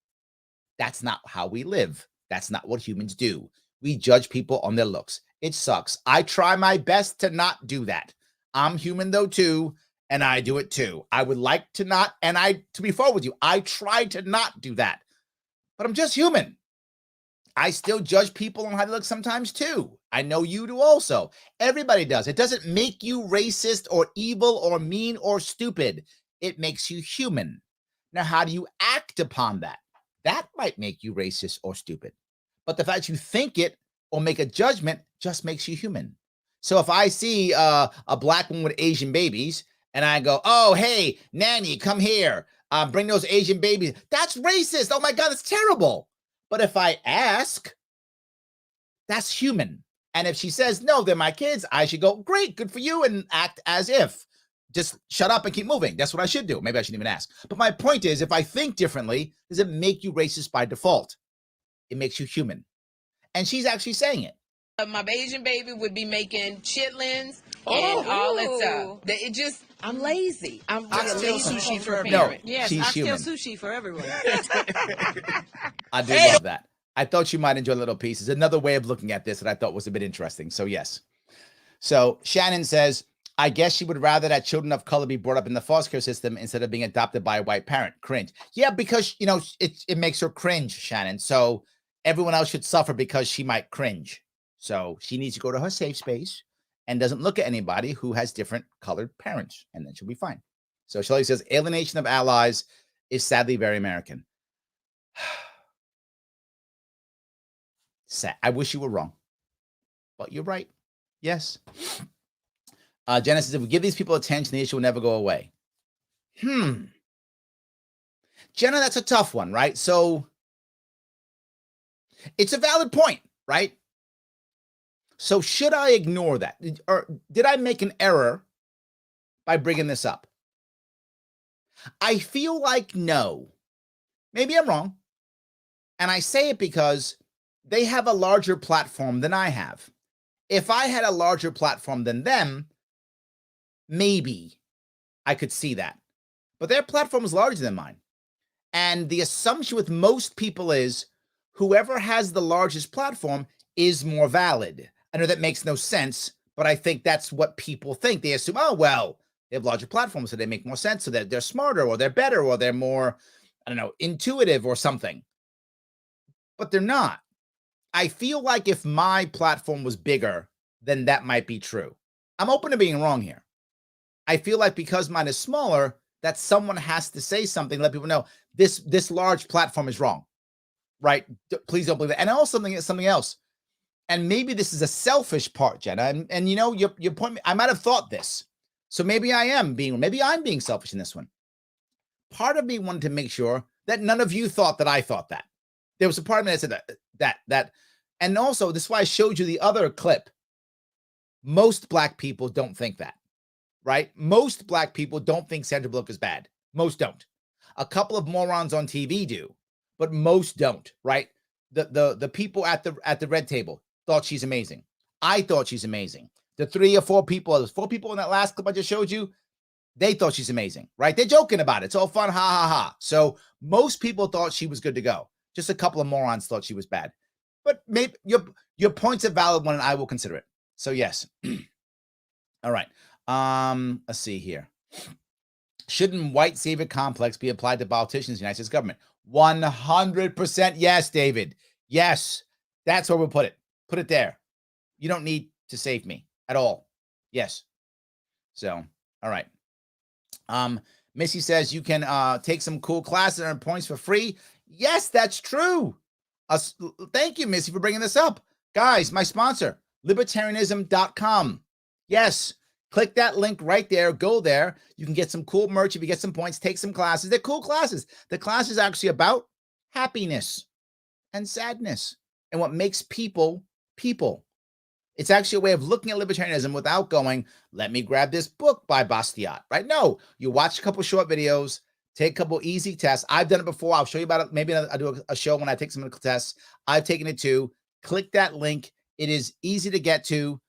That's not how we live. That's not what humans do. We judge people on their looks. It sucks. I try my best to not do that. I'm human though too, and I do it too. I would like to not, and to be forward with you, I try to not do that. But I'm just human. I still judge people on how they look sometimes too. I know you do also. Everybody does. It doesn't make you racist or evil or mean or stupid. It makes you human. Now, how do you act upon that? That might make you racist or stupid. But the fact you think it or make a judgment just makes you human. So if I see a black woman with Asian babies and I go, oh, hey, nanny, come here, bring those Asian babies. That's racist. Oh my God, it's terrible. But if I ask, that's human. And if she says, no, they're my kids, I should go, great, good for you, and act as if. Just shut up and keep moving. That's what I should do. Maybe I shouldn't even ask. But my point is, if I think differently, does it make you racist by default? It makes you human. And she's actually saying it. My Asian baby would be making chitlins and all that stuff. It just, I'm lazy. I'm still sushi for everyone. No, yes, she's human. Still sushi for everyone. I do love that. I thought you might enjoy little pieces. Another way of looking at this that I thought was a bit interesting. So yes. So Shannon says, I guess she would rather that children of color be brought up in the foster care system instead of being adopted by a white parent. Cringe. Yeah, because, it makes her cringe, Shannon. So everyone else should suffer because she might cringe. So she needs to go to her safe space and doesn't look at anybody who has different colored parents, and then she'll be fine. So Shelley says, alienation of allies is sadly very American. Sad. I wish you were wrong, but you're right. Yes. Jenna says, if we give these people attention, the issue will never go away. Jenna, that's a tough one, right? So it's a valid point, right? So should I ignore that? Or did I make an error by bringing this up? I feel like no. Maybe I'm wrong. And I say it because they have a larger platform than I have. If I had a larger platform than them, maybe I could see that. But their platform is larger than mine. And the assumption with most people is whoever has the largest platform is more valid. I know that makes no sense, but I think that's what people think. They assume, oh, well, they have larger platforms, so they make more sense, so that they're smarter or they're better or they're more, intuitive or something. But they're not. I feel like if my platform was bigger, then that might be true. I'm open to being wrong here. I feel like because mine is smaller, that someone has to say something, let people know this large platform is wrong, right? Please don't believe that. And also something else. And maybe this is a selfish part, Jenna. And your point, I might have thought this. So maybe I'm being selfish in this one. Part of me wanted to make sure that none of you thought that I thought that. There was a part of me that said that. And also, this is why I showed you the other clip. Most black people don't think that, right? Most black people don't think Sandra Bullock is bad. Most don't. A couple of morons on TV do, but most don't, right? The people at the red table thought she's amazing. I thought she's amazing. the 3 or 4 people, there's 4 people in that last clip I just showed you, they thought she's amazing, right? They're joking about it. It's all fun, ha, ha, ha. So most people thought she was good to go. Just a couple of morons thought she was bad. But maybe your point's a valid one, and I will consider it. So yes. All right. Let's see here. Shouldn't white savior complex be applied to politicians in the United States government? 100% yes, David. Yes. That's where we'll put it. Put it there. You don't need to save me at all. Yes. So, all right. Missy says you can take some cool classes and earn points for free. Yes, that's true. Thank you, Missy, for bringing this up. Guys, my sponsor, libertarianism.com. Yes, click that link right there. Go there. You can get some cool merch. If you get some points, take some classes. They're cool classes. The class is actually about happiness and sadness and what makes people people. It's actually a way of looking at libertarianism without going, let me grab this book by Bastiat, right? No, you watch a couple short videos, take a couple easy tests. I've done it before. I'll show you about it. Maybe I'll do a show when I take some tests. I've taken it too. Click that link. It is easy to get to.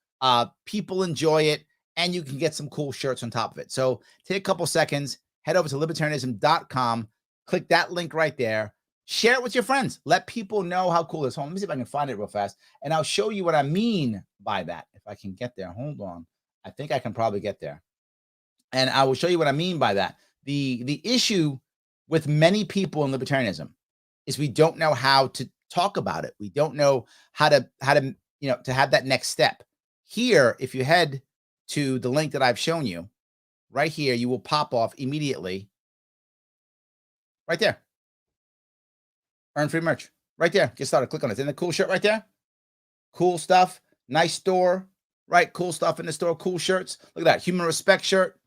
People enjoy it, and you can get some cool shirts on top of it. So take a couple seconds, head over to libertarianism.com, click that link right there. Share it with your friends. Let people know how cool this is. Let me see if I can find it real fast, and I'll show you what I mean by that. If I can get there. Hold on. I think I can probably get there. And I will show you what I mean by that. The issue with many people in libertarianism is we don't know how to talk about it. We don't know how to to have that next step. Here, if you head to the link that I've shown you, right here, you will pop off immediately. Right there. Earn free merch. Right there. Get started. Click on it. In the cool shirt right there. Cool stuff. Nice store. Right? Cool stuff in the store. Cool shirts. Look at that. Human respect shirt.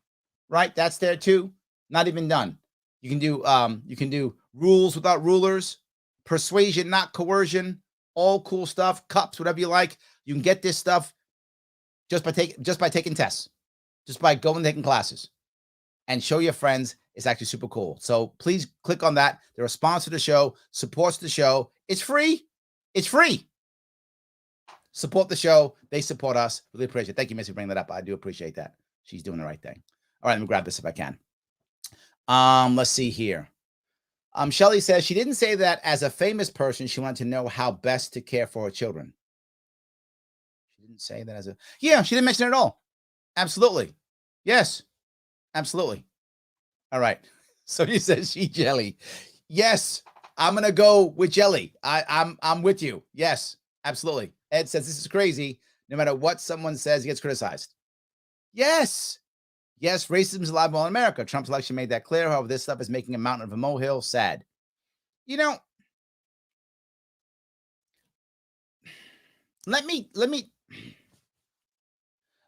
Right? That's there too. Not even done. You can do rules without rulers. Persuasion, not coercion. All cool stuff. Cups, whatever you like. You can get this stuff just by taking tests. Just by going and taking classes. And show your friends. It's actually super cool. So please click on that. They're a sponsor of the show, supports the show. It's free. It's free. Support the show. They support us. Really appreciate it. Thank you, Missy, for bringing that up. I do appreciate that. She's doing the right thing. All right, let me grab this if I can. Let's see here. Shelly says she didn't say that as a famous person, she wanted to know how best to care for her children. She didn't say that as a... Yeah, she didn't mention it at all. Absolutely. Yes. Absolutely. All right. So you said she jelly. Yes, I'm gonna go with jelly. I'm with you. Yes, absolutely. Ed says this is crazy. No matter what someone says, he gets criticized. Yes. Yes, racism is alive in America. Trump's election made that clear. However, this stuff is making a mountain of a molehill. Sad. Let me.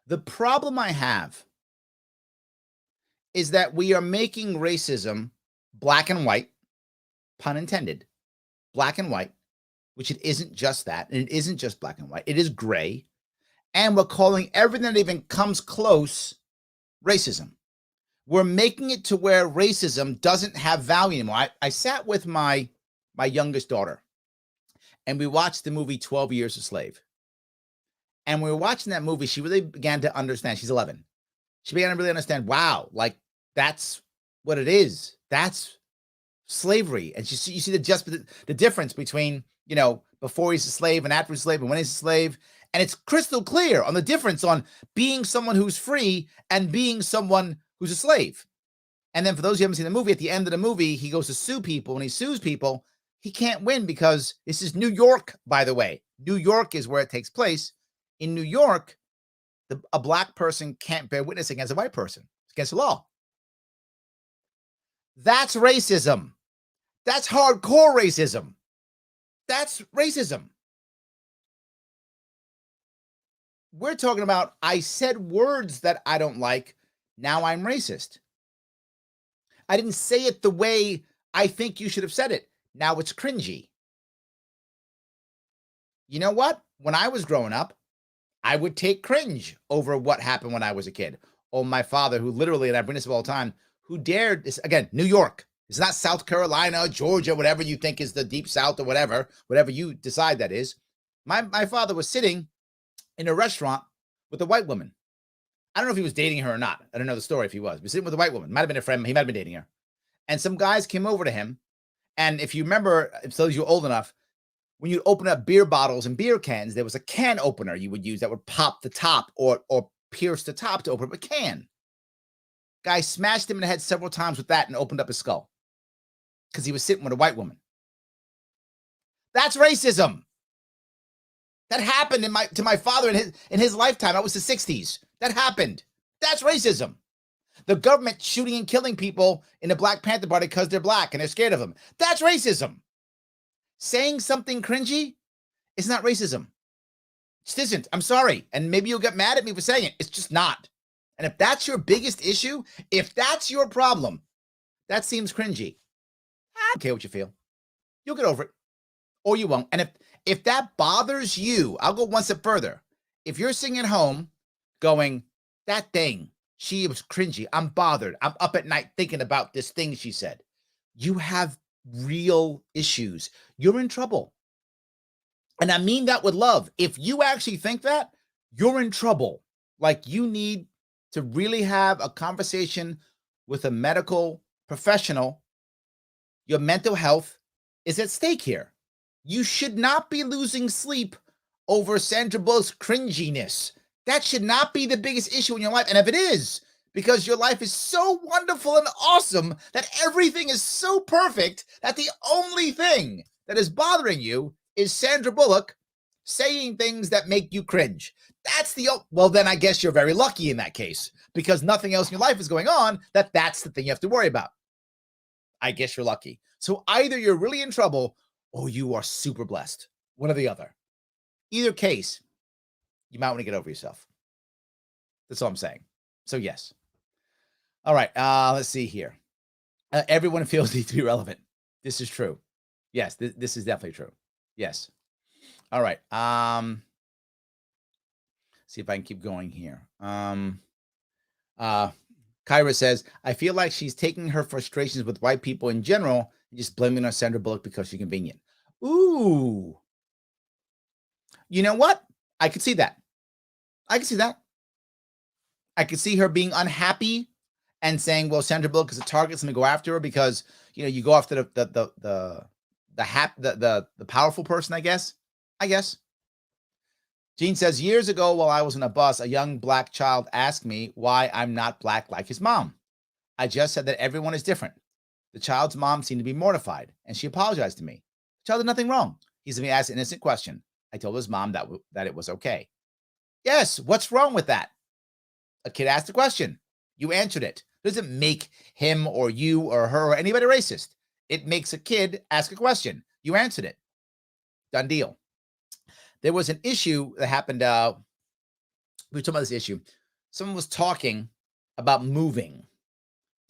The problem I have is that we are making racism black and white, pun intended, black and white, which it isn't just that. And it isn't just black and white. It is gray. And we're calling everything that even comes close racism. We're making it to where racism doesn't have value anymore. I sat with my youngest daughter, and we watched the movie 12 Years a Slave. And we were watching that movie, she really began to understand. She's 11. She began to really understand, wow, like that's what it is. That's slavery. And you see the difference between, before he's a slave and after he's a slave and when he's a slave. And it's crystal clear on the difference on being someone who's free and being someone who's a slave. And then for those who haven't seen the movie, at the end of the movie, he goes to sue people. When he sues people, he can't win because this is New York, by the way. New York is where it takes place. In New York, a black person can't bear witness against a white person. It's against the law. That's racism. That's hardcore racism. That's racism. We're talking about, I said words that I don't like. Now I'm racist. I didn't say it the way I think you should have said it. Now it's cringy. You know what? When I was growing up, I would take cringe over what happened when I was a kid. Or my father, who literally, and I bring this up all the time, who dared this, again, New York. It's not South Carolina, Georgia, whatever you think is the deep South or whatever you decide that is. My father was sitting in a restaurant with a white woman. I don't know if he was dating her or not. I don't know the story if he was. He was sitting with a white woman. Might have been a friend. He might have been dating her. And some guys came over to him. And if you remember, if those of you old enough, when you open up beer bottles and beer cans, there was a can opener you would use that would pop the top or pierce the top to open up a can. Guy smashed him in the head several times with that and opened up his skull because he was sitting with a white woman. That's racism. That happened to my father in his lifetime. That was the 60s. That happened. That's racism. The government shooting and killing people in the Black Panther Party because they're black and they're scared of them. That's racism. Saying something cringy is not racism. It just isn't. I'm sorry. And maybe you'll get mad at me for saying it. It's just not. And if that's your biggest issue, if that's your problem, that seems cringy. I don't care what you feel. You'll get over it. Or you won't. And if that bothers you, I'll go one step further. If you're sitting at home going, that thing, she was cringy. I'm bothered. I'm up at night thinking about this thing she said. You have real issues. You're in trouble. And I mean that with love. If you actually think that, you're in trouble. Like you need to really have a conversation with a medical professional. Your mental health is at stake here. You should not be losing sleep over Sandra Bullock's cringiness. That should not be the biggest issue in your life. And if it is, because your life is so wonderful and awesome that everything is so perfect that the only thing that is bothering you is Sandra Bullock saying things that make you cringe. Well, then I guess you're very lucky in that case because nothing else in your life is going on that's the thing you have to worry about. I guess you're lucky. So either you're really in trouble or you are super blessed. One or the other. Either case, you might want to get over yourself. That's all I'm saying. So yes. All right. Let's see here. Everyone feels need to be relevant. This is true. Yes, this is definitely true. Yes. All right. See if I can keep going here. Kyra says, I feel like she's taking her frustrations with white people in general and just blaming on Sandra Bullock because she's convenient. Ooh. You know what? I could see that. I could see her being unhappy and saying, well, Sandra Bullock is a target, so let me go after her because, you go after the powerful person, I guess. Gene says, years ago while I was on a bus, a young black child asked me why I'm not black like his mom. I just said that everyone is different. The child's mom seemed to be mortified, and she apologized to me. The child did nothing wrong. He simply asked an innocent question. I told his mom that it was okay. Yes, what's wrong with that? A kid asked a question. You answered it. It doesn't make him or you or her or anybody racist. It makes a kid ask a question. You answered it. Done deal. There was an issue that happened. We were talking about this issue. Someone was talking about moving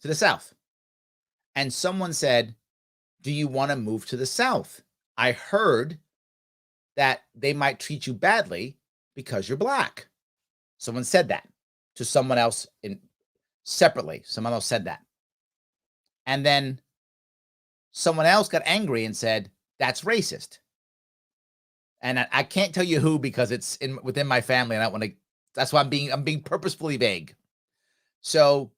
to the South. And someone said, do you want to move to the South? I heard that they might treat you badly because you're black. Someone said that to someone else separately. Someone else said that. And then someone else got angry and said, that's racist. And I can't tell you who because it's within my family, and I want to. That's why I'm being purposefully vague. So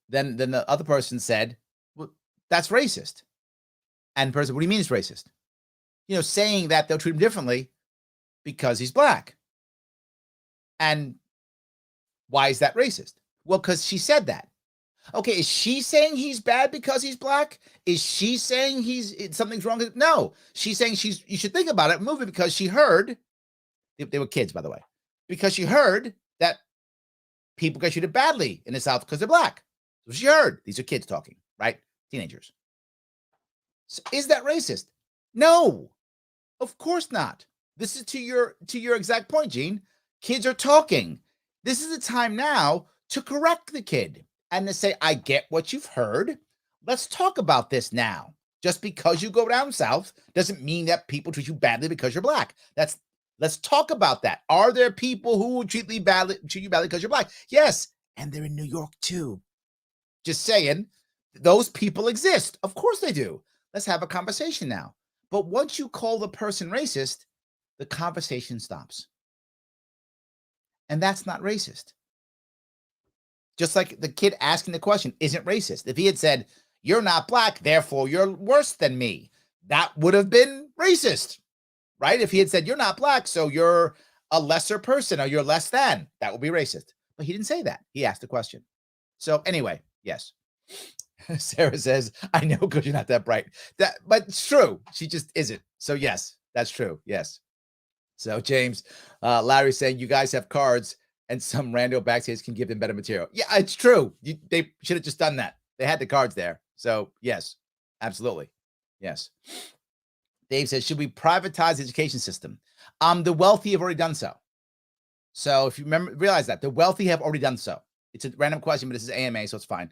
then the other person said, "Well, that's racist." And the person, what do you mean it's racist? Saying that they'll treat him differently because he's black. And why is that racist? Well, because she said that. Okay, is she saying he's bad because he's black? Is she saying something's wrong? No, she's saying you should think about it, move it, because she heard, they were kids, by the way, because she heard that people get treated badly in the South because they're black. So she heard. These are kids talking, right? Teenagers. So is that racist? No, of course not. This is to your exact point, Gene. Kids are talking. This is the time now to correct the kid. And to say, I get what you've heard. Let's talk about this now. Just because you go down south doesn't mean that people treat you badly because you're black. Let's talk about that. Are there people who will treat you badly because you're black? Yes, and they're in New York too. Just saying, those people exist. Of course they do. Let's have a conversation now. But once you call the person racist, the conversation stops. And that's not racist. Just like the kid asking the question isn't racist. If he had said, you're not black, therefore you're worse than me, that would have been racist, right? If he had said, you're not black, so you're a lesser person or you're less than, that would be racist. But he didn't say that. He asked the question. So anyway, yes. Sarah says, I know because you're not that bright. But it's true. She just isn't. So yes, that's true. Yes. So James, Larry saying, you guys have cards and some rando backstage can give them better material. Yeah, it's true. They should have just done that. They had the cards there. So yes, absolutely. Yes. Dave says, should we privatize the education system? The wealthy have already done so. So if you realize that the wealthy have already done so. It's a random question, but this is AMA, so it's fine.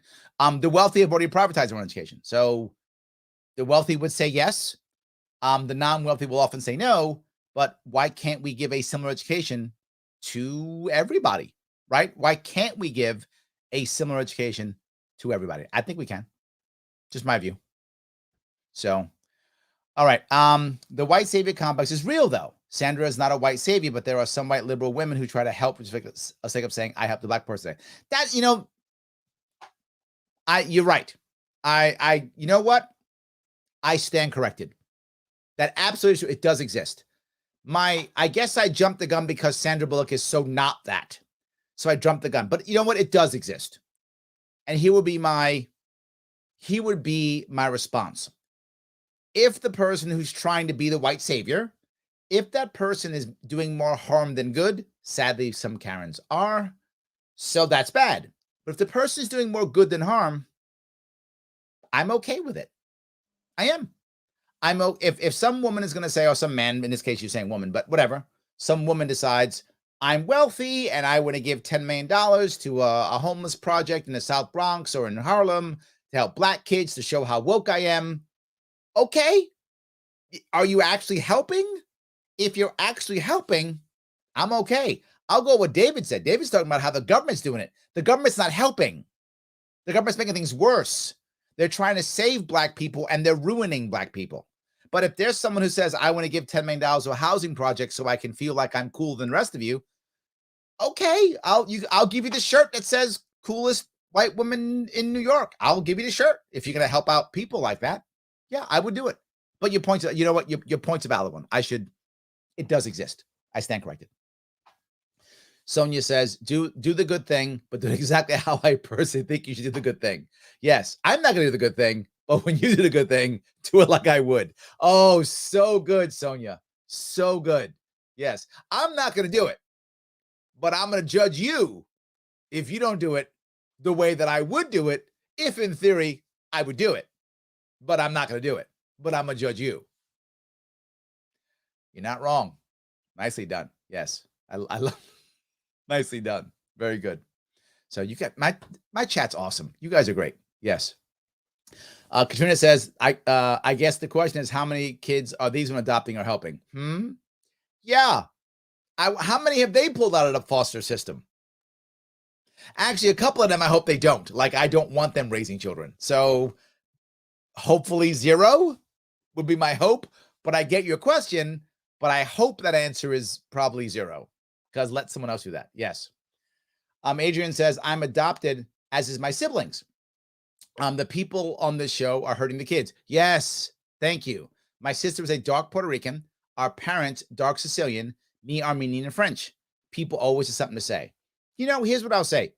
The wealthy have already privatized their own education. So the wealthy would say yes. The non-wealthy will often say no, but why can't we give a similar education to everybody, right? Why can't we give a similar education to everybody? I think we can. Just my view. So, all right. The white savior complex is real, though. Sandra is not a white savior, but there are some white liberal women who try to help, which is a sake of saying, I help the black person. That, you're right. You know what? I stand corrected. That absolutely, it does exist. I guess I jumped the gun because Sandra Bullock is so not that. So I jumped the gun. But you know what? It does exist. And he would be my response. If the person who's trying to be the white savior, if that person is doing more harm than good, sadly, some Karens are, so that's bad. But if the person is doing more good than harm, I'm okay with it. I am. If some woman is going to say, or some man, in this case, you're saying woman, but whatever, some woman decides, I'm wealthy and I want to give $10 million to a homeless project in the South Bronx or in Harlem to help black kids to show how woke I am. Okay. Are you actually helping? If you're actually helping, I'm okay. I'll go with what David said. David's talking about how the government's doing it. The government's not helping. The government's making things worse. They're trying to save black people and they're ruining black people. But if there's someone who says, I want to give $10 million to a housing project so I can feel like I'm cooler than the rest of you, okay, I'll give you the shirt that says coolest white woman in New York. I'll give you the shirt if you're going to help out people like that. Yeah, I would do it. But your point's, you know what? Your point's a valid one. It does exist. I stand corrected. Sonia says, do the good thing, but do it exactly how I personally think you should do the good thing. Yes, I'm not going to do the good thing, but when you do the good thing, do it like I would. Oh, so good, Sonia. So good. Yes, I'm not going to do it, but I'm going to judge you if you don't do it the way that I would do it, if in theory I would do it, but I'm not going to do it, but I'm going to judge you. You're not wrong. Nicely done. Yes, I love. Nicely done. Very good. So you got my chat's awesome. You guys are great. Yes. Katrina says, I guess the question is, how many kids are these when adopting or helping? Yeah. How many have they pulled out of the foster system? Actually, a couple of them, I hope they don't. Like, I don't want them raising children. So hopefully 0 would be my hope. But I get your question, but I hope that answer is probably 0. Because let someone else do that. Yes. Adrian says, I'm adopted, as is my siblings. The people on this show are hurting the kids. Yes. Thank you. My sister was a dark Puerto Rican. Our parents, dark Sicilian. Me, Armenian and French. People always have something to say. Here's what I'll say.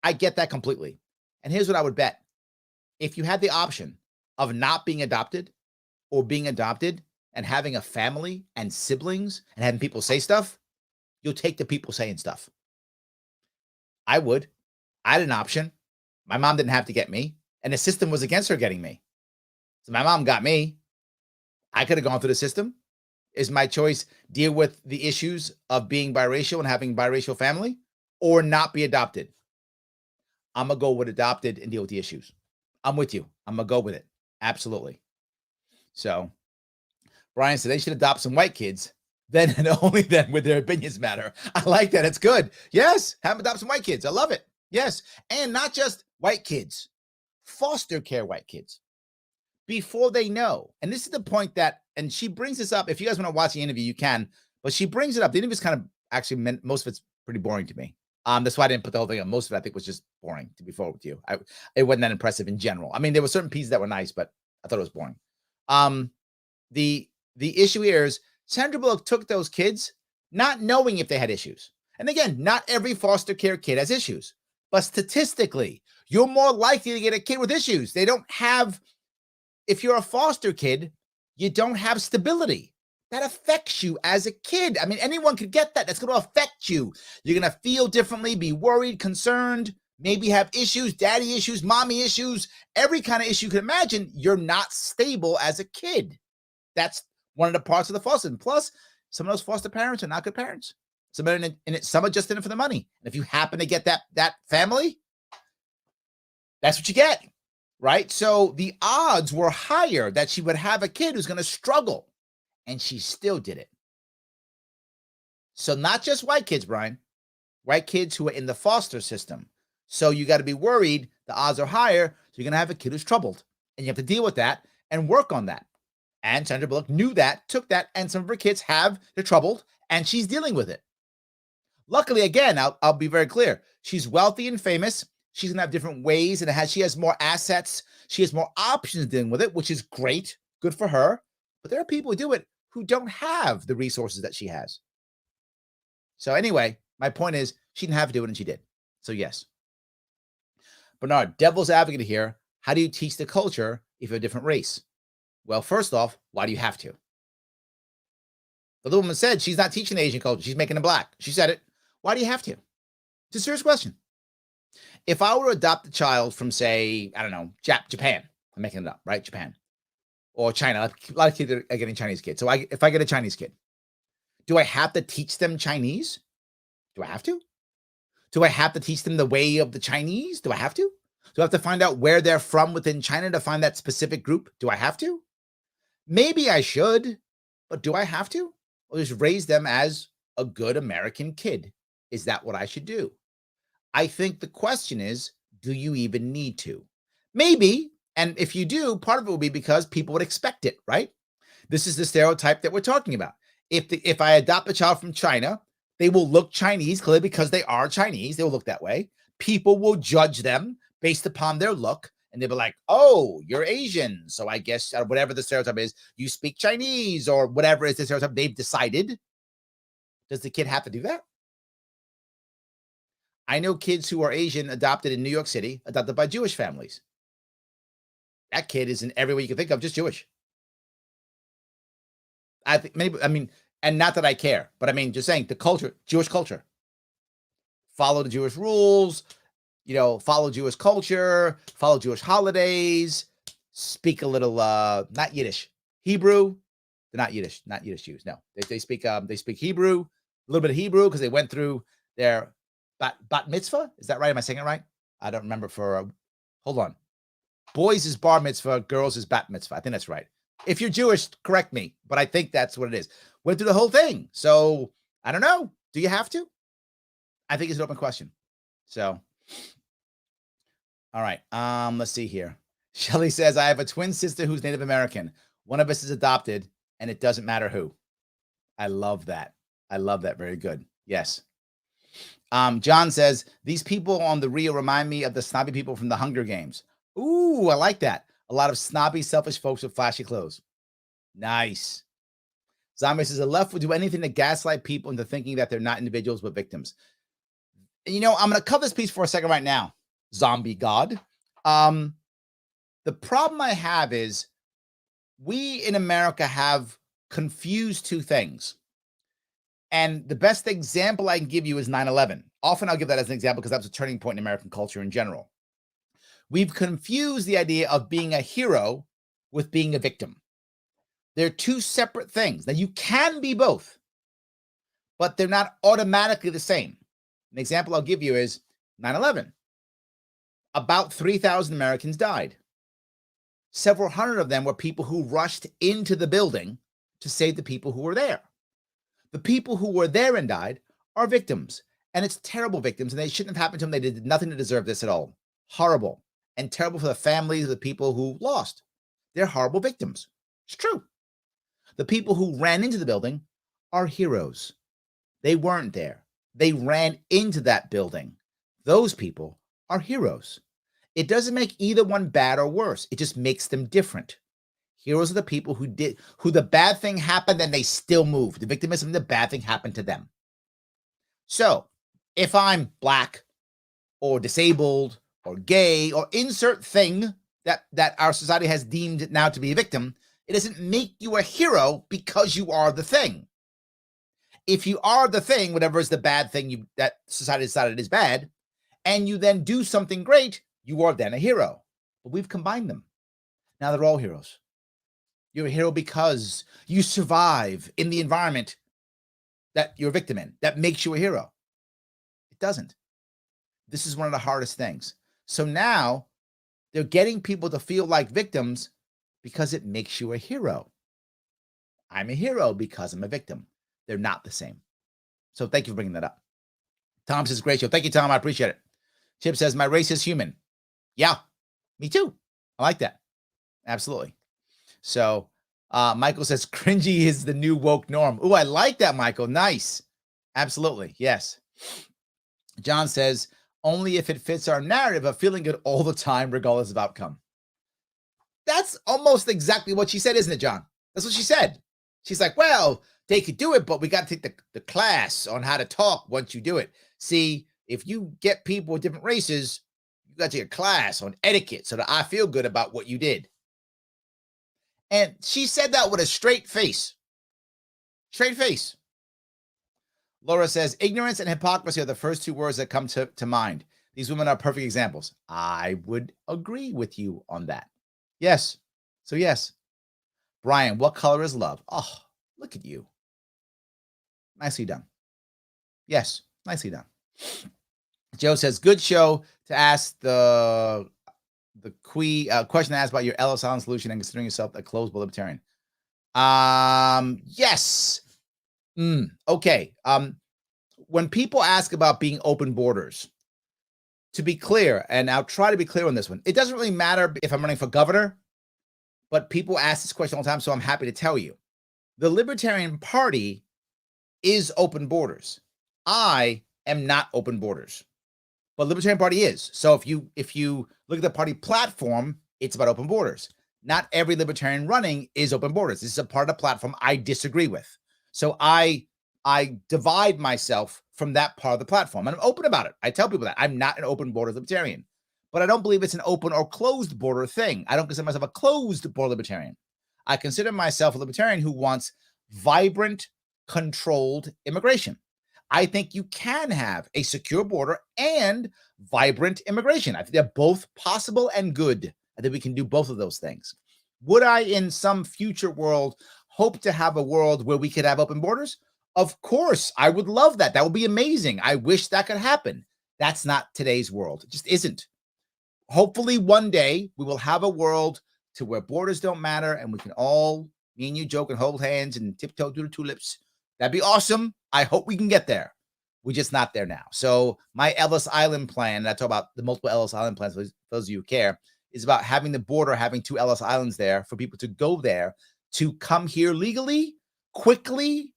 I get that completely. And here's what I would bet. If you had the option of not being adopted or being adopted and having a family and siblings and having people say stuff, you'll take the people saying stuff. I would. I had an option. My mom didn't have to get me, and the system was against her getting me. So my mom got me. I could have gone through the system. Is my choice deal with the issues of being biracial and having a biracial family, or not be adopted? I'm going to go with adopted and deal with the issues. I'm with you. I'm going to go with it. Absolutely. So Brian said they should adopt some white kids. Then and only then would their opinions matter. I like that. It's good. Yes. Have them adopt some white kids. I love it. Yes. And not just white kids, foster care white kids. Before they know. And this is the point that, and she brings this up. If you guys want to watch the interview, you can, but she brings it up. The interview is kind of actually most of it's Pretty boring to me. That's why I didn't put the whole thing on. Most of it, I think, was just boring, to be forward with you. It wasn't that impressive in general. I mean, there were certain pieces that were nice, but I thought it was boring. The issue here is Sandra Bullock took those kids not knowing if they had issues. And again, not every foster care kid has issues, but statistically, you're more likely to get a kid with issues. They don't have, if you're a foster kid, you don't have stability. That affects you as a kid. I mean, anyone could get that. That's going to affect you. You're going to feel differently, be worried, concerned, maybe have issues, daddy issues, mommy issues, every kind of issue you can imagine. You're not stable as a kid. That's one of the parts of the foster. And plus, some of those foster parents are not good parents. Some are just in it for the money. And if you happen to get that family, that's what you get, right? So the odds were higher that she would have a kid who's going to struggle. And she still did it. So not just white kids, Brian, white kids who are in the foster system. So you got to be worried. The odds are higher. So you're going to have a kid who's troubled. And you have to deal with that and work on that. And Sandra Bullock knew that, took that, and some of her kids they're troubled, and she's dealing with it. Luckily, again, I'll be very clear. She's wealthy and famous. She's going to have different ways, and she has more assets. She has more options dealing with it, which is great. Good for her. But there are people who do it who don't have the resources that she has. So anyway, my point is she didn't have to do it, and she did. So yes. Bernard, devil's advocate here. How do you teach the culture if you're a different race? Well, first off, why do you have to? The woman said she's not teaching Asian culture. She's making them black. She said it. Why do you have to? It's a serious question. If I were to adopt a child from, say, I don't know, Japan, I'm making it up, right? Japan. Or China. A lot of kids are getting Chinese kids. So if I get a Chinese kid, do I have to teach them Chinese? Do I have to? Do I have to teach them the way of the Chinese? Do I have to? Do I have to find out where they're from within China to find that specific group? Do I have to? Maybe I should, but do I have to? Or just raise them as a good American kid? Is that what I should do? I think the question is, do you even need to? Maybe. And if you do, part of it will be because people would expect it, right? This is the stereotype that we're talking about. If I adopt a child from China, they will look Chinese, clearly because they are Chinese. They will look that way. People will judge them based upon their look. And they'll be like, oh, you're Asian. So I guess whatever the stereotype is, you speak Chinese or whatever is the stereotype they've decided. Does the kid have to do that? I know kids who are Asian adopted in New York City, adopted by Jewish families. That kid is in every way you can think of, just Jewish. I think maybe, and not that I care, but just saying the culture, Jewish culture. Follow the Jewish rules, follow Jewish culture, follow Jewish holidays, speak a little, not Yiddish, Hebrew. They're not Yiddish Jews. No, they speak Hebrew, a little bit of Hebrew because they went through their bat mitzvah. Is that right? Am I saying it right? I don't remember hold on. Boys is bar mitzvah, girls is bat mitzvah. I think that's right. If you're Jewish, correct me, but I think that's what it is. Went through the whole thing. So I don't know. Do you have to? I think it's an open question. So, all right. Let's see here. Shelly says, I have a twin sister who's Native American. One of us is adopted, and it doesn't matter who. I love that. Very good. Yes. John says, these people on the reel remind me of the snobby people from the Hunger Games. Ooh, I like that. A lot of snobby, selfish folks with flashy clothes. Nice. Zombie says, the left would do anything to gaslight people into thinking that they're not individuals but victims. I'm going to cover this piece for a second right now, zombie god. The problem I have is we in America have confused two things. And the best example I can give you is 9/11. Often I'll give that as an example because that's a turning point in American culture in general. We've confused the idea of being a hero with being a victim. They're two separate things. Now, you can be both, but they're not automatically the same. An example I'll give you is 9/11. About 3,000 Americans died. Several hundred of them were people who rushed into the building to save the people who were there. The people who were there and died are victims, and it's terrible victims, and they shouldn't have happened to them. They did nothing to deserve this at all. Horrible, and terrible for the families of the people who lost. They're horrible victims. It's true. The people who ran into the building are heroes. They weren't there. They ran into that building. Those people are heroes. It doesn't make either one bad or worse. It just makes them different. Heroes are the people who the bad thing happened and they still moved. The victimism, the bad thing happened to them. So if I'm Black or disabled or gay or insert thing that our society has deemed now to be a victim, it doesn't make you a hero because you are the thing. If you are the thing, whatever is the bad thing that society decided is bad, and you then do something great, you are then a hero. But we've combined them. Now they're all heroes. You're a hero because you survive in the environment that you're a victim in. That makes you a hero. It doesn't. This is one of the hardest things. So now they're getting people to feel like victims because it makes you a hero. I'm a hero because I'm a victim. They're not the same. So thank you for bringing that up. Tom says, great show. Thank you, Tom. I appreciate it. Chip says, my race is human. Yeah, me too. I like that. Absolutely. So Michael says, cringy is the new woke norm. Ooh, I like that, Michael. Nice. Absolutely. Yes. John says, only if it fits our narrative of feeling good all the time, regardless of outcome. That's almost exactly what she said, isn't it, John? That's what she said. She's like, well, they could do it, but we got to take the class on how to talk once you do it. See, if you get people with different races, you got to take a class on etiquette so that I feel good about what you did. And she said that with a straight face. Straight face. Laura says, ignorance and hypocrisy are the first two words that come to mind. These women are perfect examples. I would agree with you on that. Yes. So yes. Brian, what color is love? Oh, look at you. Nicely done. Yes, nicely done. Joe says, good show to ask the question asked about your Ellis Island solution and considering yourself a closed libertarian. Yes. Okay. When people ask about being open borders, to be clear, and I'll try to be clear on this one, it doesn't really matter if I'm running for governor, but people ask this question all the time, so I'm happy to tell you. The Libertarian Party is open borders. I am not open borders, but Libertarian Party is. So if you look at the party platform, it's about open borders. Not every libertarian running is open borders. This is a part of the platform I disagree with. So I divide myself from that part of the platform, and I'm open about it. I tell people that I'm not an open borders libertarian, but I don't believe it's an open or closed border thing. I don't consider myself a closed border libertarian. I consider myself a libertarian who wants vibrant, controlled immigration. I think you can have a secure border and vibrant immigration. I think they're both possible and good. I think we can do both of those things. Would I, in some future world, hope to have a world where we could have open borders? Of course, I would love that. That would be amazing. I wish that could happen. That's not today's world. It just isn't. Hopefully one day we will have a world to where borders don't matter and we can all, me and you, joke and hold hands and tiptoe through the tulips. That'd be awesome. I hope we can get there. We're just not there now. So my Ellis Island plan, and I talk about the multiple Ellis Island plans for those of you who care, is about having the border, having 2 Ellis Islands there for people to go there, to come here legally, quickly.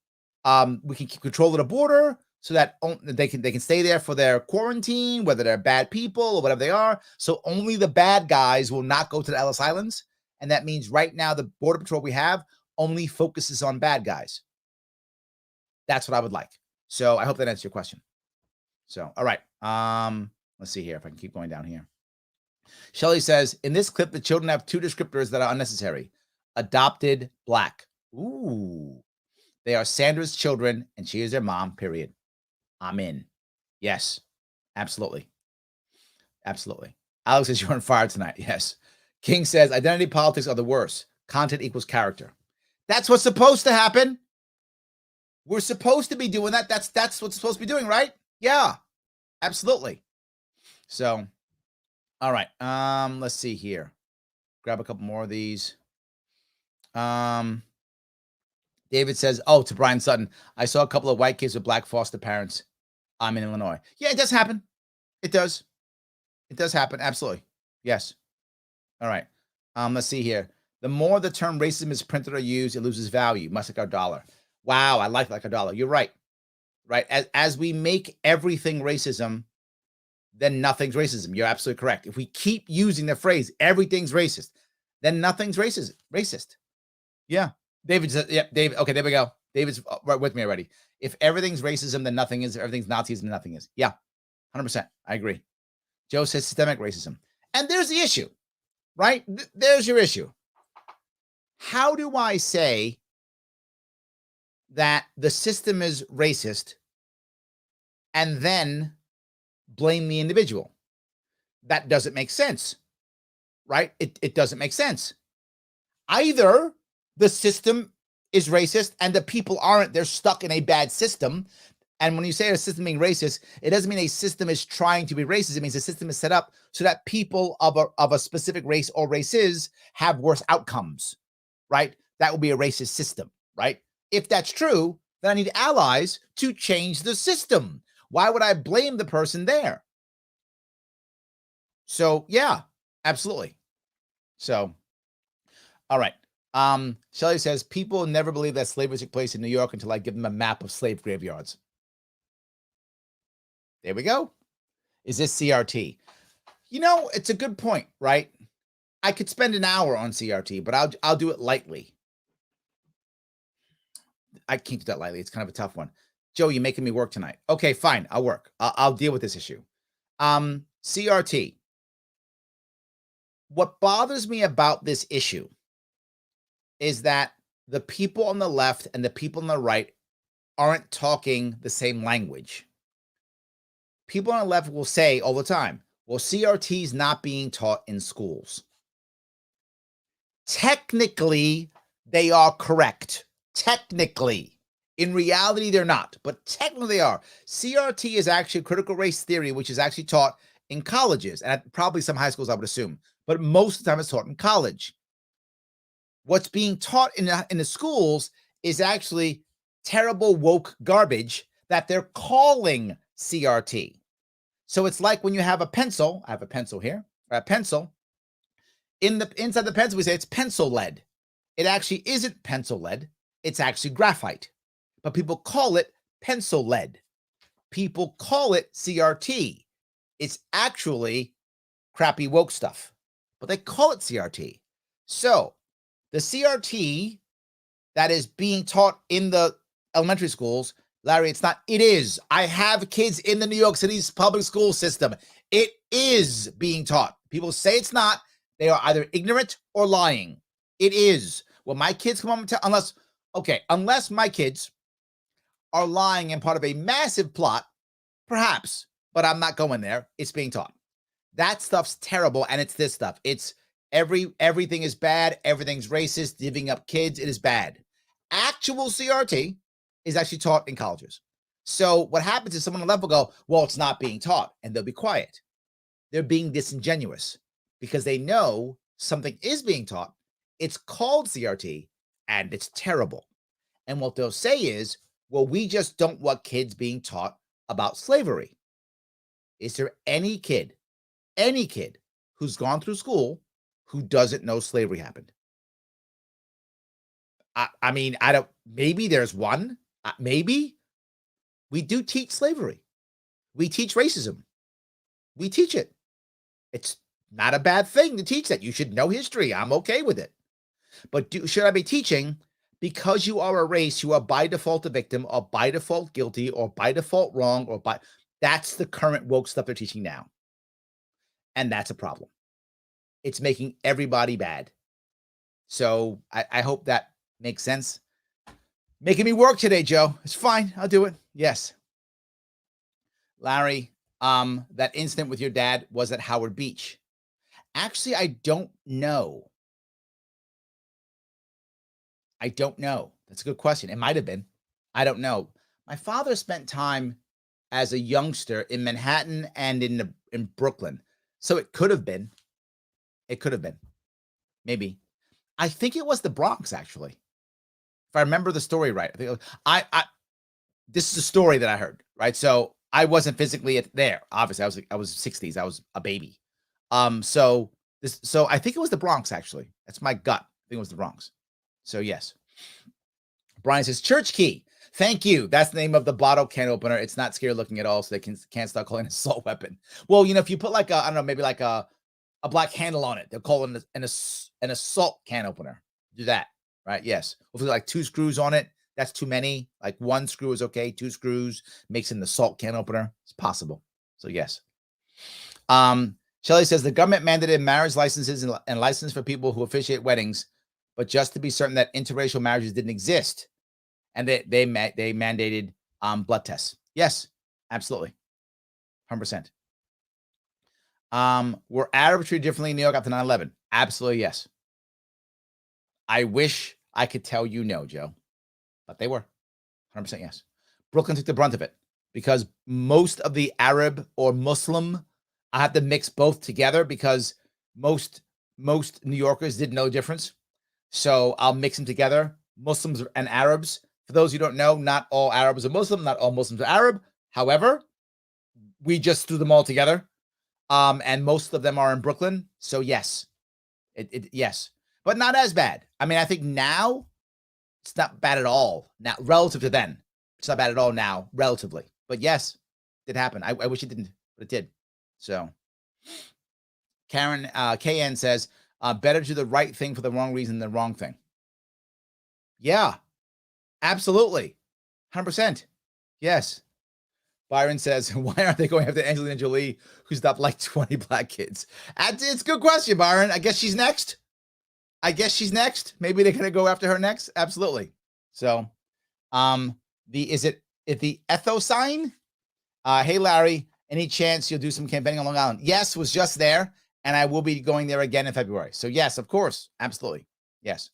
We can keep control of the border so that they can stay there for their quarantine, whether they're bad people or whatever they are. So only the bad guys will not go to the Ellis Islands. And that means right now the border patrol we have only focuses on bad guys. That's what I would like. So I hope that answers your question. So, all right. Let's see here if I can keep going down here. Shelly says, in this clip, the children have 2 descriptors that are unnecessary. Adopted Black. Ooh. They are Sandra's children, and she is their mom, period. I'm in. Yes, absolutely. Absolutely. Alex says, you're on fire tonight. Yes. King says, identity politics are the worst. Content equals character. That's what's supposed to happen. We're supposed to be doing that. That's what's supposed to be doing, right? Yeah, absolutely. So, all right. Let's see here. Grab a couple more of these. David says, oh, to Brian Sutton, I saw a couple of white kids with Black foster parents. I'm in Illinois. Yeah, it does happen. It does. It does happen. Absolutely. Yes. All right. Let's see here. The more the term racism is printed or used, it loses value, much like our dollar. Wow, I like our dollar. You're right. right? As we make everything racism, then nothing's racism. You're absolutely correct. If we keep using the phrase everything's racist, then nothing's racist. Yeah. David said, yeah, David. Okay, there we go. David's right with me already. If everything's racism, then nothing is. If everything's Nazism, then nothing is. Yeah, 100%. I agree. Joe says systemic racism. And there's the issue, right? There's your issue. How do I say that the system is racist and then blame the individual? That doesn't make sense, right? It doesn't make sense. Either the system is racist and the people aren't, they're stuck in a bad system. And when you say a system being racist, it doesn't mean a system is trying to be racist. It means the system is set up so that people of a specific race or races have worse outcomes, right? That would be a racist system, right? If that's true, then I need allies to change the system. Why would I blame the person there? So, yeah, absolutely. So, all right. Shelley says, people never believe that slavery took place in New York until I give them a map of slave graveyards. There we go. Is this CRT? You know, it's a good point, right? I could spend an hour on CRT, but I'll do it lightly. I can't do that lightly. It's kind of a tough one. Joe, you're making me work tonight. Okay, fine. I'll work. I'll deal with this issue. CRT. What bothers me about this issue is that the people on the left and the people on the right aren't talking the same language. People on the left will say all the time, well, CRT is not being taught in schools. Technically, they are correct. Technically. In reality, they're not, but technically they are. CRT is actually critical race theory, which is actually taught in colleges and probably some high schools, I would assume, but most of the time it's taught in college. What's being taught in the schools is actually terrible woke garbage that they're calling CRT. So it's like when you have a pencil. I have a pencil here. A pencil. Inside the pencil, we say it's pencil lead. It actually isn't pencil lead. It's actually graphite. But people call it pencil lead. People call it CRT. It's actually crappy woke stuff, but they call it CRT. So the CRT that is being taught in the elementary schools, Larry, it's not, it is. I have kids in the New York City's public school system. It is being taught. People say it's not. They are either ignorant or lying. It is. When my kids come home and tell, unless my kids are lying and part of a massive plot, perhaps, but I'm not going there. It's being taught. That stuff's terrible, and it's this stuff. It's everything is bad, everything's racist, giving up kids, it is bad. Actual CRT is actually taught in colleges. So what happens is someone on the left will go, well, it's not being taught, and they'll be quiet. They're being disingenuous because they know something is being taught. It's called CRT, and it's terrible. And what they'll say is, well, we just don't want kids being taught about slavery. Is there any kid who's gone through school who doesn't know slavery happened? I mean, I don't, maybe there's one, maybe. We do teach slavery. We teach racism. We teach it. It's not a bad thing to teach that. You should know history. I'm okay with it. But should I be teaching because you are a race, you are by default a victim or by default guilty or by default wrong or that's the current woke stuff they're teaching now. And that's a problem. It's making everybody bad. So I hope that makes sense. Making me work today, Joe. It's fine. I'll do it. Yes. Larry, that incident with your dad was at Howard Beach. Actually, I don't know. That's a good question. It might have been. I don't know. My father spent time as a youngster in Manhattan and in Brooklyn. So it could have been. Maybe. I think it was the Bronx, actually. If I remember the story right. This is a story that I heard, right? So I wasn't physically there. Obviously, I was 60s. I was a baby. So I think it was the Bronx, actually. That's my gut. I think it was the Bronx. So yes. Brian says, church key. Thank you. That's the name of the bottle can opener. It's not scary looking at all, so they can't start calling it an assault weapon. Well, if you put like I don't know, maybe like a black handle on it, they'll call it an assault can opener. Do that, right? Yes. Hopefully, like 2 screws on it. That's too many. Like 1 screw is okay. 2 screws makes it an assault can opener. It's possible. So yes. Shelley says the government mandated marriage licenses and license for people who officiate weddings, but just to be certain that interracial marriages didn't exist, and they mandated blood tests. Yes, absolutely, 100%. Were Arabs treated differently in New York after 9/11? Absolutely, yes. I wish I could tell you no, Joe, but they were 100% yes. Brooklyn took the brunt of it because most of the Arab or Muslim, I have to mix both together because most New Yorkers didn't know the difference. So I'll mix them together, Muslims and Arabs. For those who don't know, not all Arabs are Muslim, not all Muslims are Arab. However, we just threw them all together. And most of them are in Brooklyn. So yes, yes, but not as bad. I mean, I think now it's not bad at all. Now, relative to then, it's not bad at all now, relatively. But yes, it happened. I wish it didn't, but it did. So Karen, KN says, better do the right thing for the wrong reason than the wrong thing. Yeah, absolutely. 100%. Yes. Byron says, why aren't they going after Angelina Jolie, who's stopped like 20 black kids? It's a good question, Byron. I guess she's next. Maybe they're going to go after her next. Absolutely. So, is it the Etho sign? Hey, Larry, any chance you'll do some campaigning on Long Island? Yes, was just there, and I will be going there again in February. So yes, of course. Absolutely. Yes.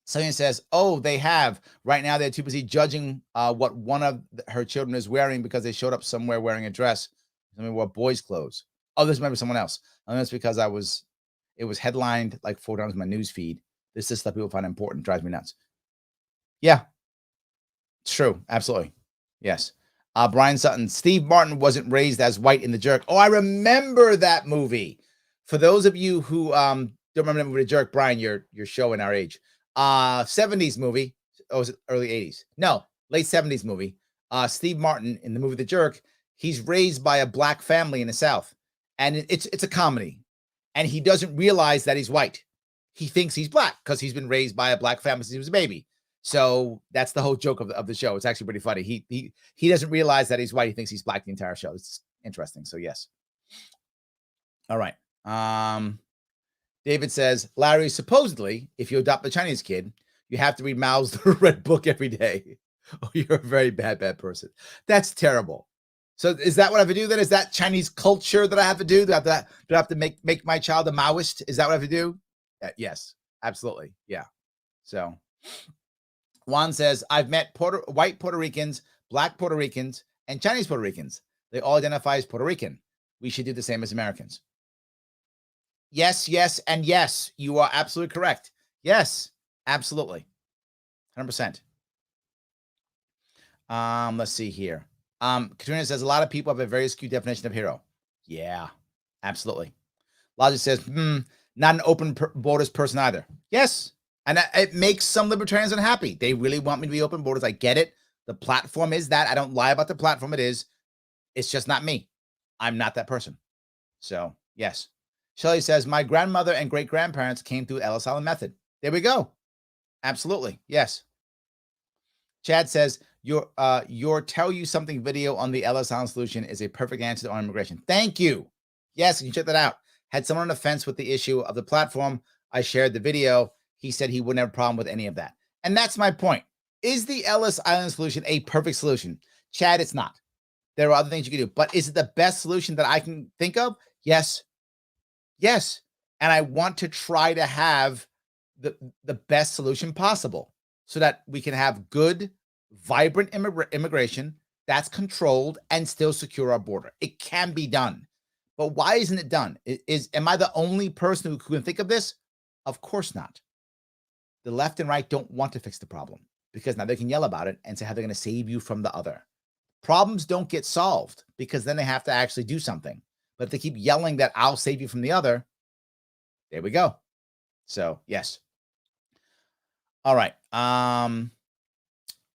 Someone says, oh, they have. Right now, they're too busy judging what one of her children is wearing because they showed up somewhere wearing a dress. Somebody wore boys' clothes. Oh, this might be someone else. I know it's because it was headlined like 4 times in my news feed. This is stuff people find important. Drives me nuts. Yeah, it's true. Absolutely. Yes. Brian Sutton, Steve Martin wasn't raised as white in The Jerk. Oh, I remember that movie. For those of you who don't remember the movie The Jerk, Brian, you're showing our age. 70s movie. Oh, was it early 80s? No, late 70s movie. Steve Martin in the movie The Jerk, he's raised by a black family in the South. And it's a comedy. And he doesn't realize that he's white. He thinks he's black because he's been raised by a black family since he was a baby. So that's the whole joke of the show. It's actually pretty funny. He doesn't realize that he's white. He thinks he's black the entire show. It's interesting. So yes. All right. David says, Larry, supposedly, if you adopt a Chinese kid, you have to read Mao's The Red Book every day. Oh, you're a very bad person. That's terrible. So is that what I have to do then? Is that Chinese culture that I have to do? Do I have to make my child a Maoist? Is that what I have to do? Yes, absolutely. Yeah. So Juan says, I've met white Puerto Ricans, black Puerto Ricans, and Chinese Puerto Ricans. They all identify as Puerto Rican. We should do the same as Americans. Yes, yes, and yes. You are absolutely correct. Yes, absolutely. 100%. Let's see here. Katrina says a lot of people have a very skewed definition of hero. Yeah, absolutely. Logic says, not an open borders person either. Yes. And it makes some libertarians unhappy. They really want me to be open borders. I get it. The platform is that. I don't lie about the platform. It is. It's just not me. I'm not that person. So, yes. Shelley says, my grandmother and great-grandparents came through Ellis Island method. There we go. Absolutely. Yes. Chad says, your tell you something video on the Ellis Island solution is a perfect answer on immigration. Thank you. Yes, you can check that out. Had someone on the fence with the issue of the platform. I shared the video. He said he wouldn't have a problem with any of that. And that's my point. Is the Ellis Island solution a perfect solution? Chad, it's not. There are other things you can do. But is it the best solution that I can think of? Yes. Yes. And I want to try to have the best solution possible so that we can have good, vibrant immigration that's controlled and still secure our border. It can be done. But why isn't it done? Am I the only person who can think of this? Of course not. The left and right don't want to fix the problem because now they can yell about it and say how they're going to save you from the other. Problems don't get solved because then they have to actually do something. But if they keep yelling that I'll save you from the other, there we go. So, yes. All right.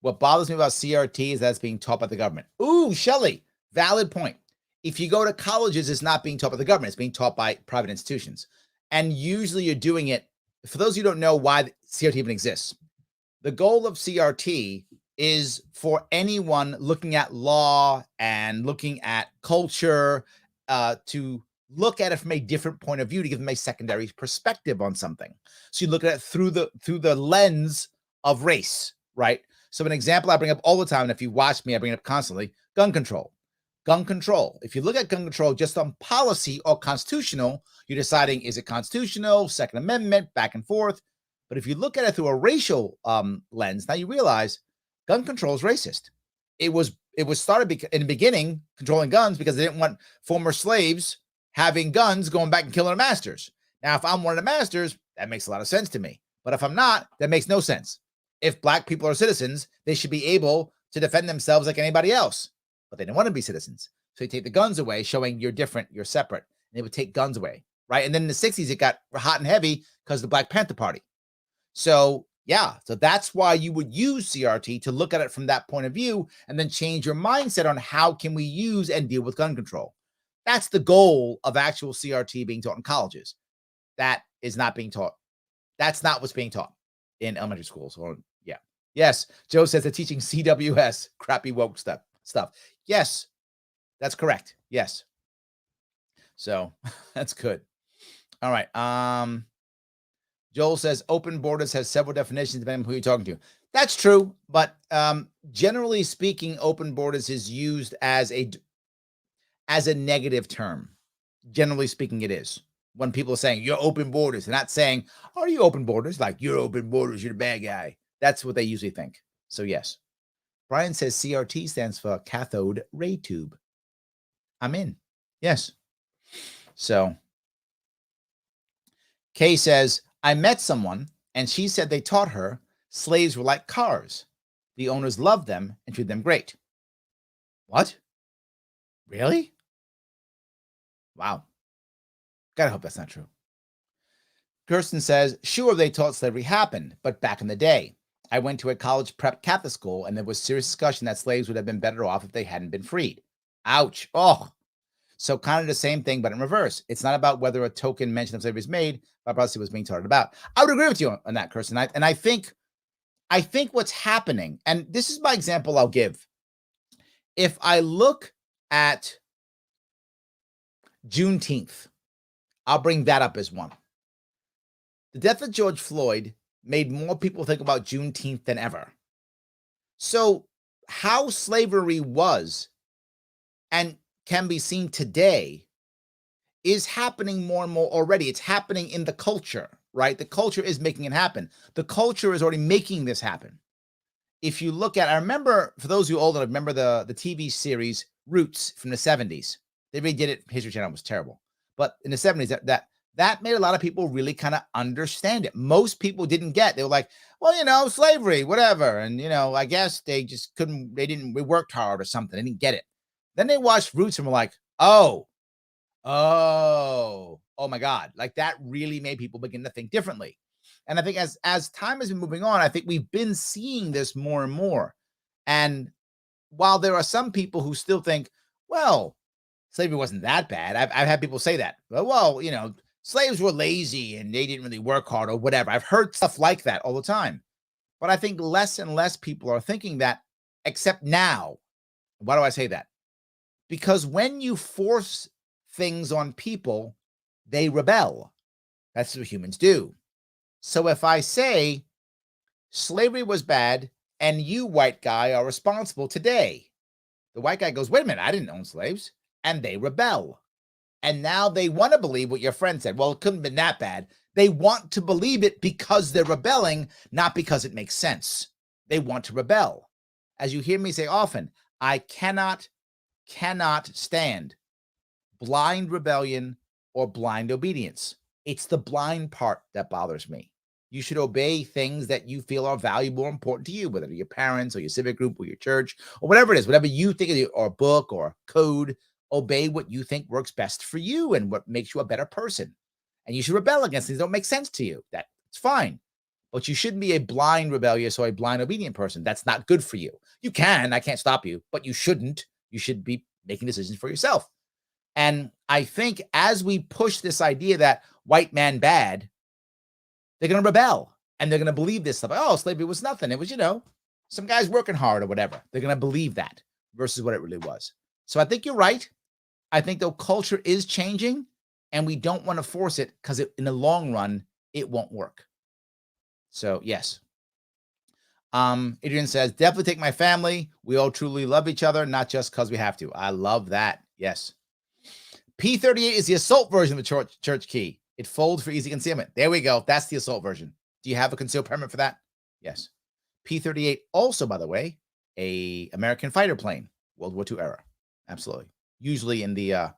What bothers me about CRT is that it's being taught by the government. Ooh, Shelley, valid point. If you go to colleges, it's not being taught by the government. It's being taught by private institutions. And usually you're doing it, for those who don't know why CRT even exists, the goal of CRT is for anyone looking at law and looking at culture to look at it from a different point of view, to give them a secondary perspective on something. So you look at it through the lens of race, right? So an example I bring up all the time, and if you watch me, I bring it up constantly, gun control. Gun control. If you look at gun control just on policy or constitutional, you're deciding, is it constitutional, Second Amendment, back and forth. But if you look at it through a racial lens, now you realize gun control is racist. It was started in the beginning, controlling guns, because they didn't want former slaves having guns going back and killing their masters. Now, if I'm one of the masters, that makes a lot of sense to me. But if I'm not, that makes no sense. If black people are citizens, they should be able to defend themselves like anybody else. But they didn't want to be citizens. So you take the guns away, showing you're different, you're separate. And they would take guns away, right? And then in the 60s, it got hot and heavy because of the Black Panther Party. So yeah, so that's why you would use CRT, to look at it from that point of view and then change your mindset on how can we use and deal with gun control. That's the goal of actual CRT being taught in colleges. That is not being taught. That's not what's being taught in elementary schools. Or yeah. Yes, Joe says they're teaching CWS, crappy woke stuff. Yes, that's correct. Yes. So that's good. All right. Joel says open borders has several definitions depending on who you're talking to. That's true, but generally speaking, open borders is used as a negative term. Generally speaking, it is. When people are saying you're open borders, they're not saying, are you open borders? Like, you're open borders, you're the bad guy. That's what they usually think. So yes. Brian says CRT stands for cathode ray tube. I'm in. Yes. So Kay says, I met someone and she said they taught her slaves were like cars. The owners loved them and treated them great. What? Really? Wow. Gotta hope that's not true. Kirsten says, sure, they taught slavery happened, but back in the day. I went to a college prep Catholic school and there was serious discussion that slaves would have been better off if they hadn't been freed. Ouch. Oh. So kind of the same thing, but in reverse. It's not about whether a token mention of slavery is made, but probably was being taught about. I would agree with you on that, Kirsten. And I think what's happening, and this is my example I'll give. If I look at Juneteenth, I'll bring that up as one. The death of George Floyd made more people think about Juneteenth than ever. So how slavery was and can be seen today is happening more and more already. It's happening in the culture, right? The culture is making it happen. The culture is already making this happen. If you look at, I remember, for those who are older, I remember the TV series Roots from the 70s. They redid it. History Channel was terrible. But in the 70s, that made a lot of people really kind of understand it. Most people didn't get. They were like, well, slavery, whatever. And, I guess they just couldn't, we worked hard or something. They didn't get it. Then they watched Roots and were like, oh my God. Like, that really made people begin to think differently. And I think as time has been moving on, I think we've been seeing this more and more. And while there are some people who still think, well, slavery wasn't that bad. I've had people say that. Well, slaves were lazy and they didn't really work hard or whatever. I've heard stuff like that all the time. But I think less and less people are thinking that, except now. Why do I say that? Because when you force things on people, they rebel. That's what humans do. So if I say slavery was bad and you, white guy, are responsible today, the white guy goes, wait a minute, I didn't own slaves. And they rebel. And now they want to believe what your friend said. Well, it couldn't have been that bad. They want to believe it because they're rebelling, not because it makes sense. They want to rebel. As you hear me say often, I cannot stand blind rebellion or blind obedience. It's the blind part that bothers me. You should obey things that you feel are valuable or important to you, whether they're your parents or your civic group or your church or whatever it is, whatever you think, or a book or code. Obey what you think works best for you and what makes you a better person. And you should rebel against things that don't make sense to you. That's fine. but you shouldn't be a blind rebellious or a blind obedient person. That's not good for you. You can, I can't stop you, but you shouldn't. You should be making decisions for yourself. And I think as we push this idea that white man bad, they're going to rebel and they're going to believe this stuff. Oh, slavery was nothing. It was, some guys working hard or whatever. They're going to believe that versus what it really was. So I think you're right. I think the culture is changing and we don't want to force it because in the long run, it won't work. So yes. Adrian says, definitely take my family. We all truly love each other, not just because we have to. I love that. Yes. P38 is the assault version of the church key. It folds for easy concealment. There we go. That's the assault version. Do you have a concealed permit for that? Yes. P38 also, by the way, a American fighter plane, World War II era. Absolutely. Usually in the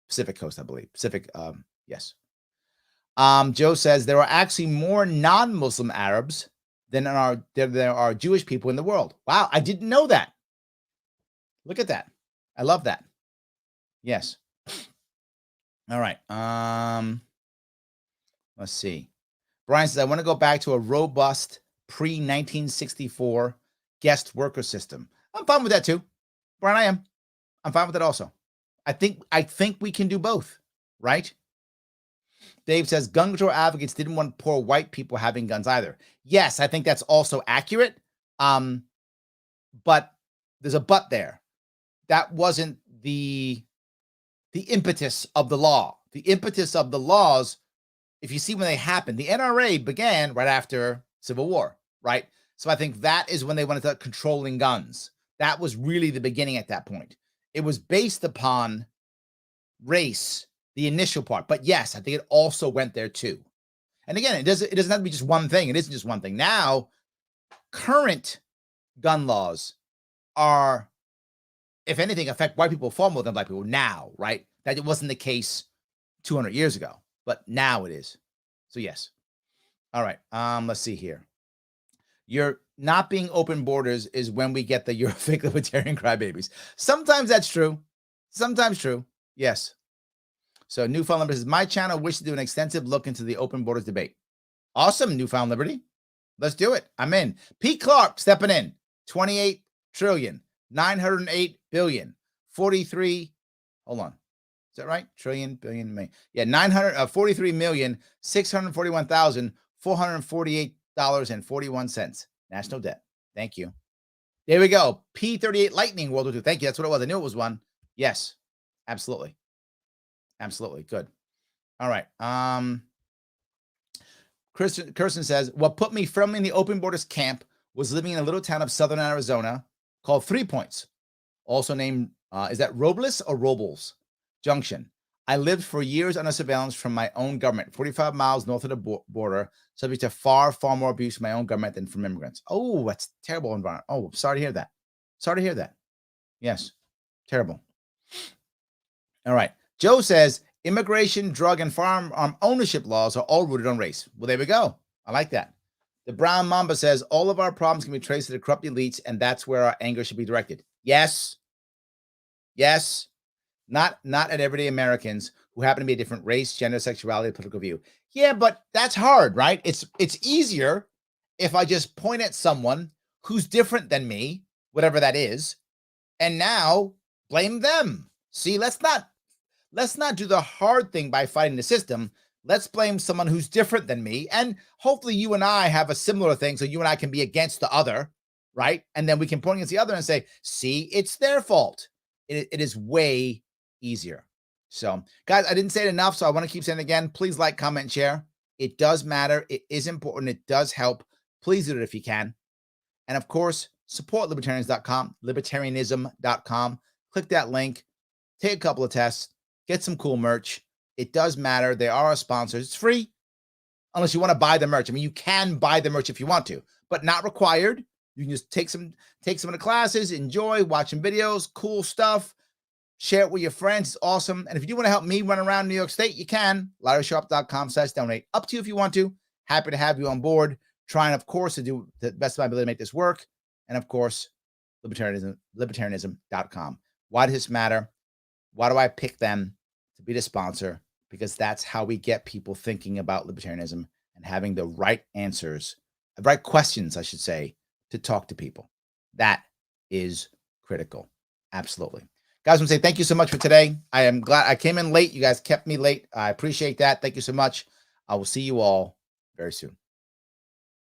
Pacific coast, I believe. Pacific, yes. Joe says there are actually more non-Muslim Arabs than there are Jewish people in the world. Wow, I didn't know that. Look at that. I love that. Yes. All right. Let's see. Brian says, I want to go back to a robust pre-1964 guest worker system. I'm fine with that too. Brian, I am. I'm fine with that also. I think we can do both, right? Dave says gun control advocates didn't want poor white people having guns either. Yes, I think that's also accurate. But there's a but there. That wasn't the impetus of the law. The impetus of the laws, if you see when they happened, the NRA began right after Civil War, right? So I think that is when they went to controlling guns. That was really the beginning at that point. It was based upon race, the initial part. But yes, I think it also went there too. And again, it doesn't have to be just one thing. It isn't just one thing. Now, current gun laws are, if anything, affect white people far more than black people now, right? That it wasn't the case 200 years ago, but now it is. So yes. All right. Let's see here. You're not being open borders is when we get the you're fake libertarian crybabies. Sometimes that's true. Sometimes true. Yes. So Newfound Liberty says, my channel wishes to do an extensive look into the open borders debate. Awesome, Newfound Liberty. Let's do it. I'm in. Pete Clark stepping in. 28 trillion, 908 billion, 43. Hold on. Is that right? Trillion, billion, million. Yeah, 43,641,448.41. National debt. Thank you. There we go. P38 Lightning World War II. Thank you. That's what it was. I knew it was one. Yes, absolutely. Absolutely. Good. All right. Kirsten says, what put me firmly in the open borders camp was living in a little town of southern Arizona called 3 Points, also named, is that Robles or Robles Junction? I lived for years under surveillance from my own government, 45 miles north of the border, subject to far, far more abuse from my own government than from immigrants. Oh, that's a terrible environment. Oh, sorry to hear that. Sorry to hear that. Yes, terrible. All right. Joe says, immigration, drug, and firearm ownership laws are all rooted on race. Well, there we go. I like that. The Brown Mamba says, all of our problems can be traced to the corrupt elites, and that's where our anger should be directed. Yes. Yes. Not at everyday Americans who happen to be a different race, gender, sexuality, political view. Yeah, but that's hard, right? It's easier if I just point at someone who's different than me, whatever that is, and now blame them. See, let's not do the hard thing by fighting the system. Let's blame someone who's different than me. And hopefully you and I have a similar thing, so you and I can be against the other, right? And then we can point against the other and say, see, it's their fault. It is way easier. So, guys, I didn't say it enough, so I want to keep saying it again. Please like, comment, share. It does matter. It is important. It does help. Please do it if you can. And, of course, support libertarianism.com. Click that link. Take a couple of tests. Get some cool merch. It does matter. They are our sponsors. It's free unless you want to buy the merch. I mean, you can buy the merch if you want to, but not required. You can just take some of the classes, enjoy watching videos, cool stuff. Share it with your friends. It's awesome. And if you do want to help me run around New York State, you can. LarrySharpe.com/donate. Up to you if you want to. Happy to have you on board. Trying, of course, to do the best of my ability to make this work. And, of course, libertarianism.com. Why does this matter? Why do I pick them to be the sponsor? Because that's how we get people thinking about libertarianism and having the right answers, the right questions, I should say, to talk to people. That is critical. Absolutely. Guys, I want to say thank you so much for today. I am glad I came in late. You guys kept me late. I appreciate that. Thank you so much. I will see you all very soon.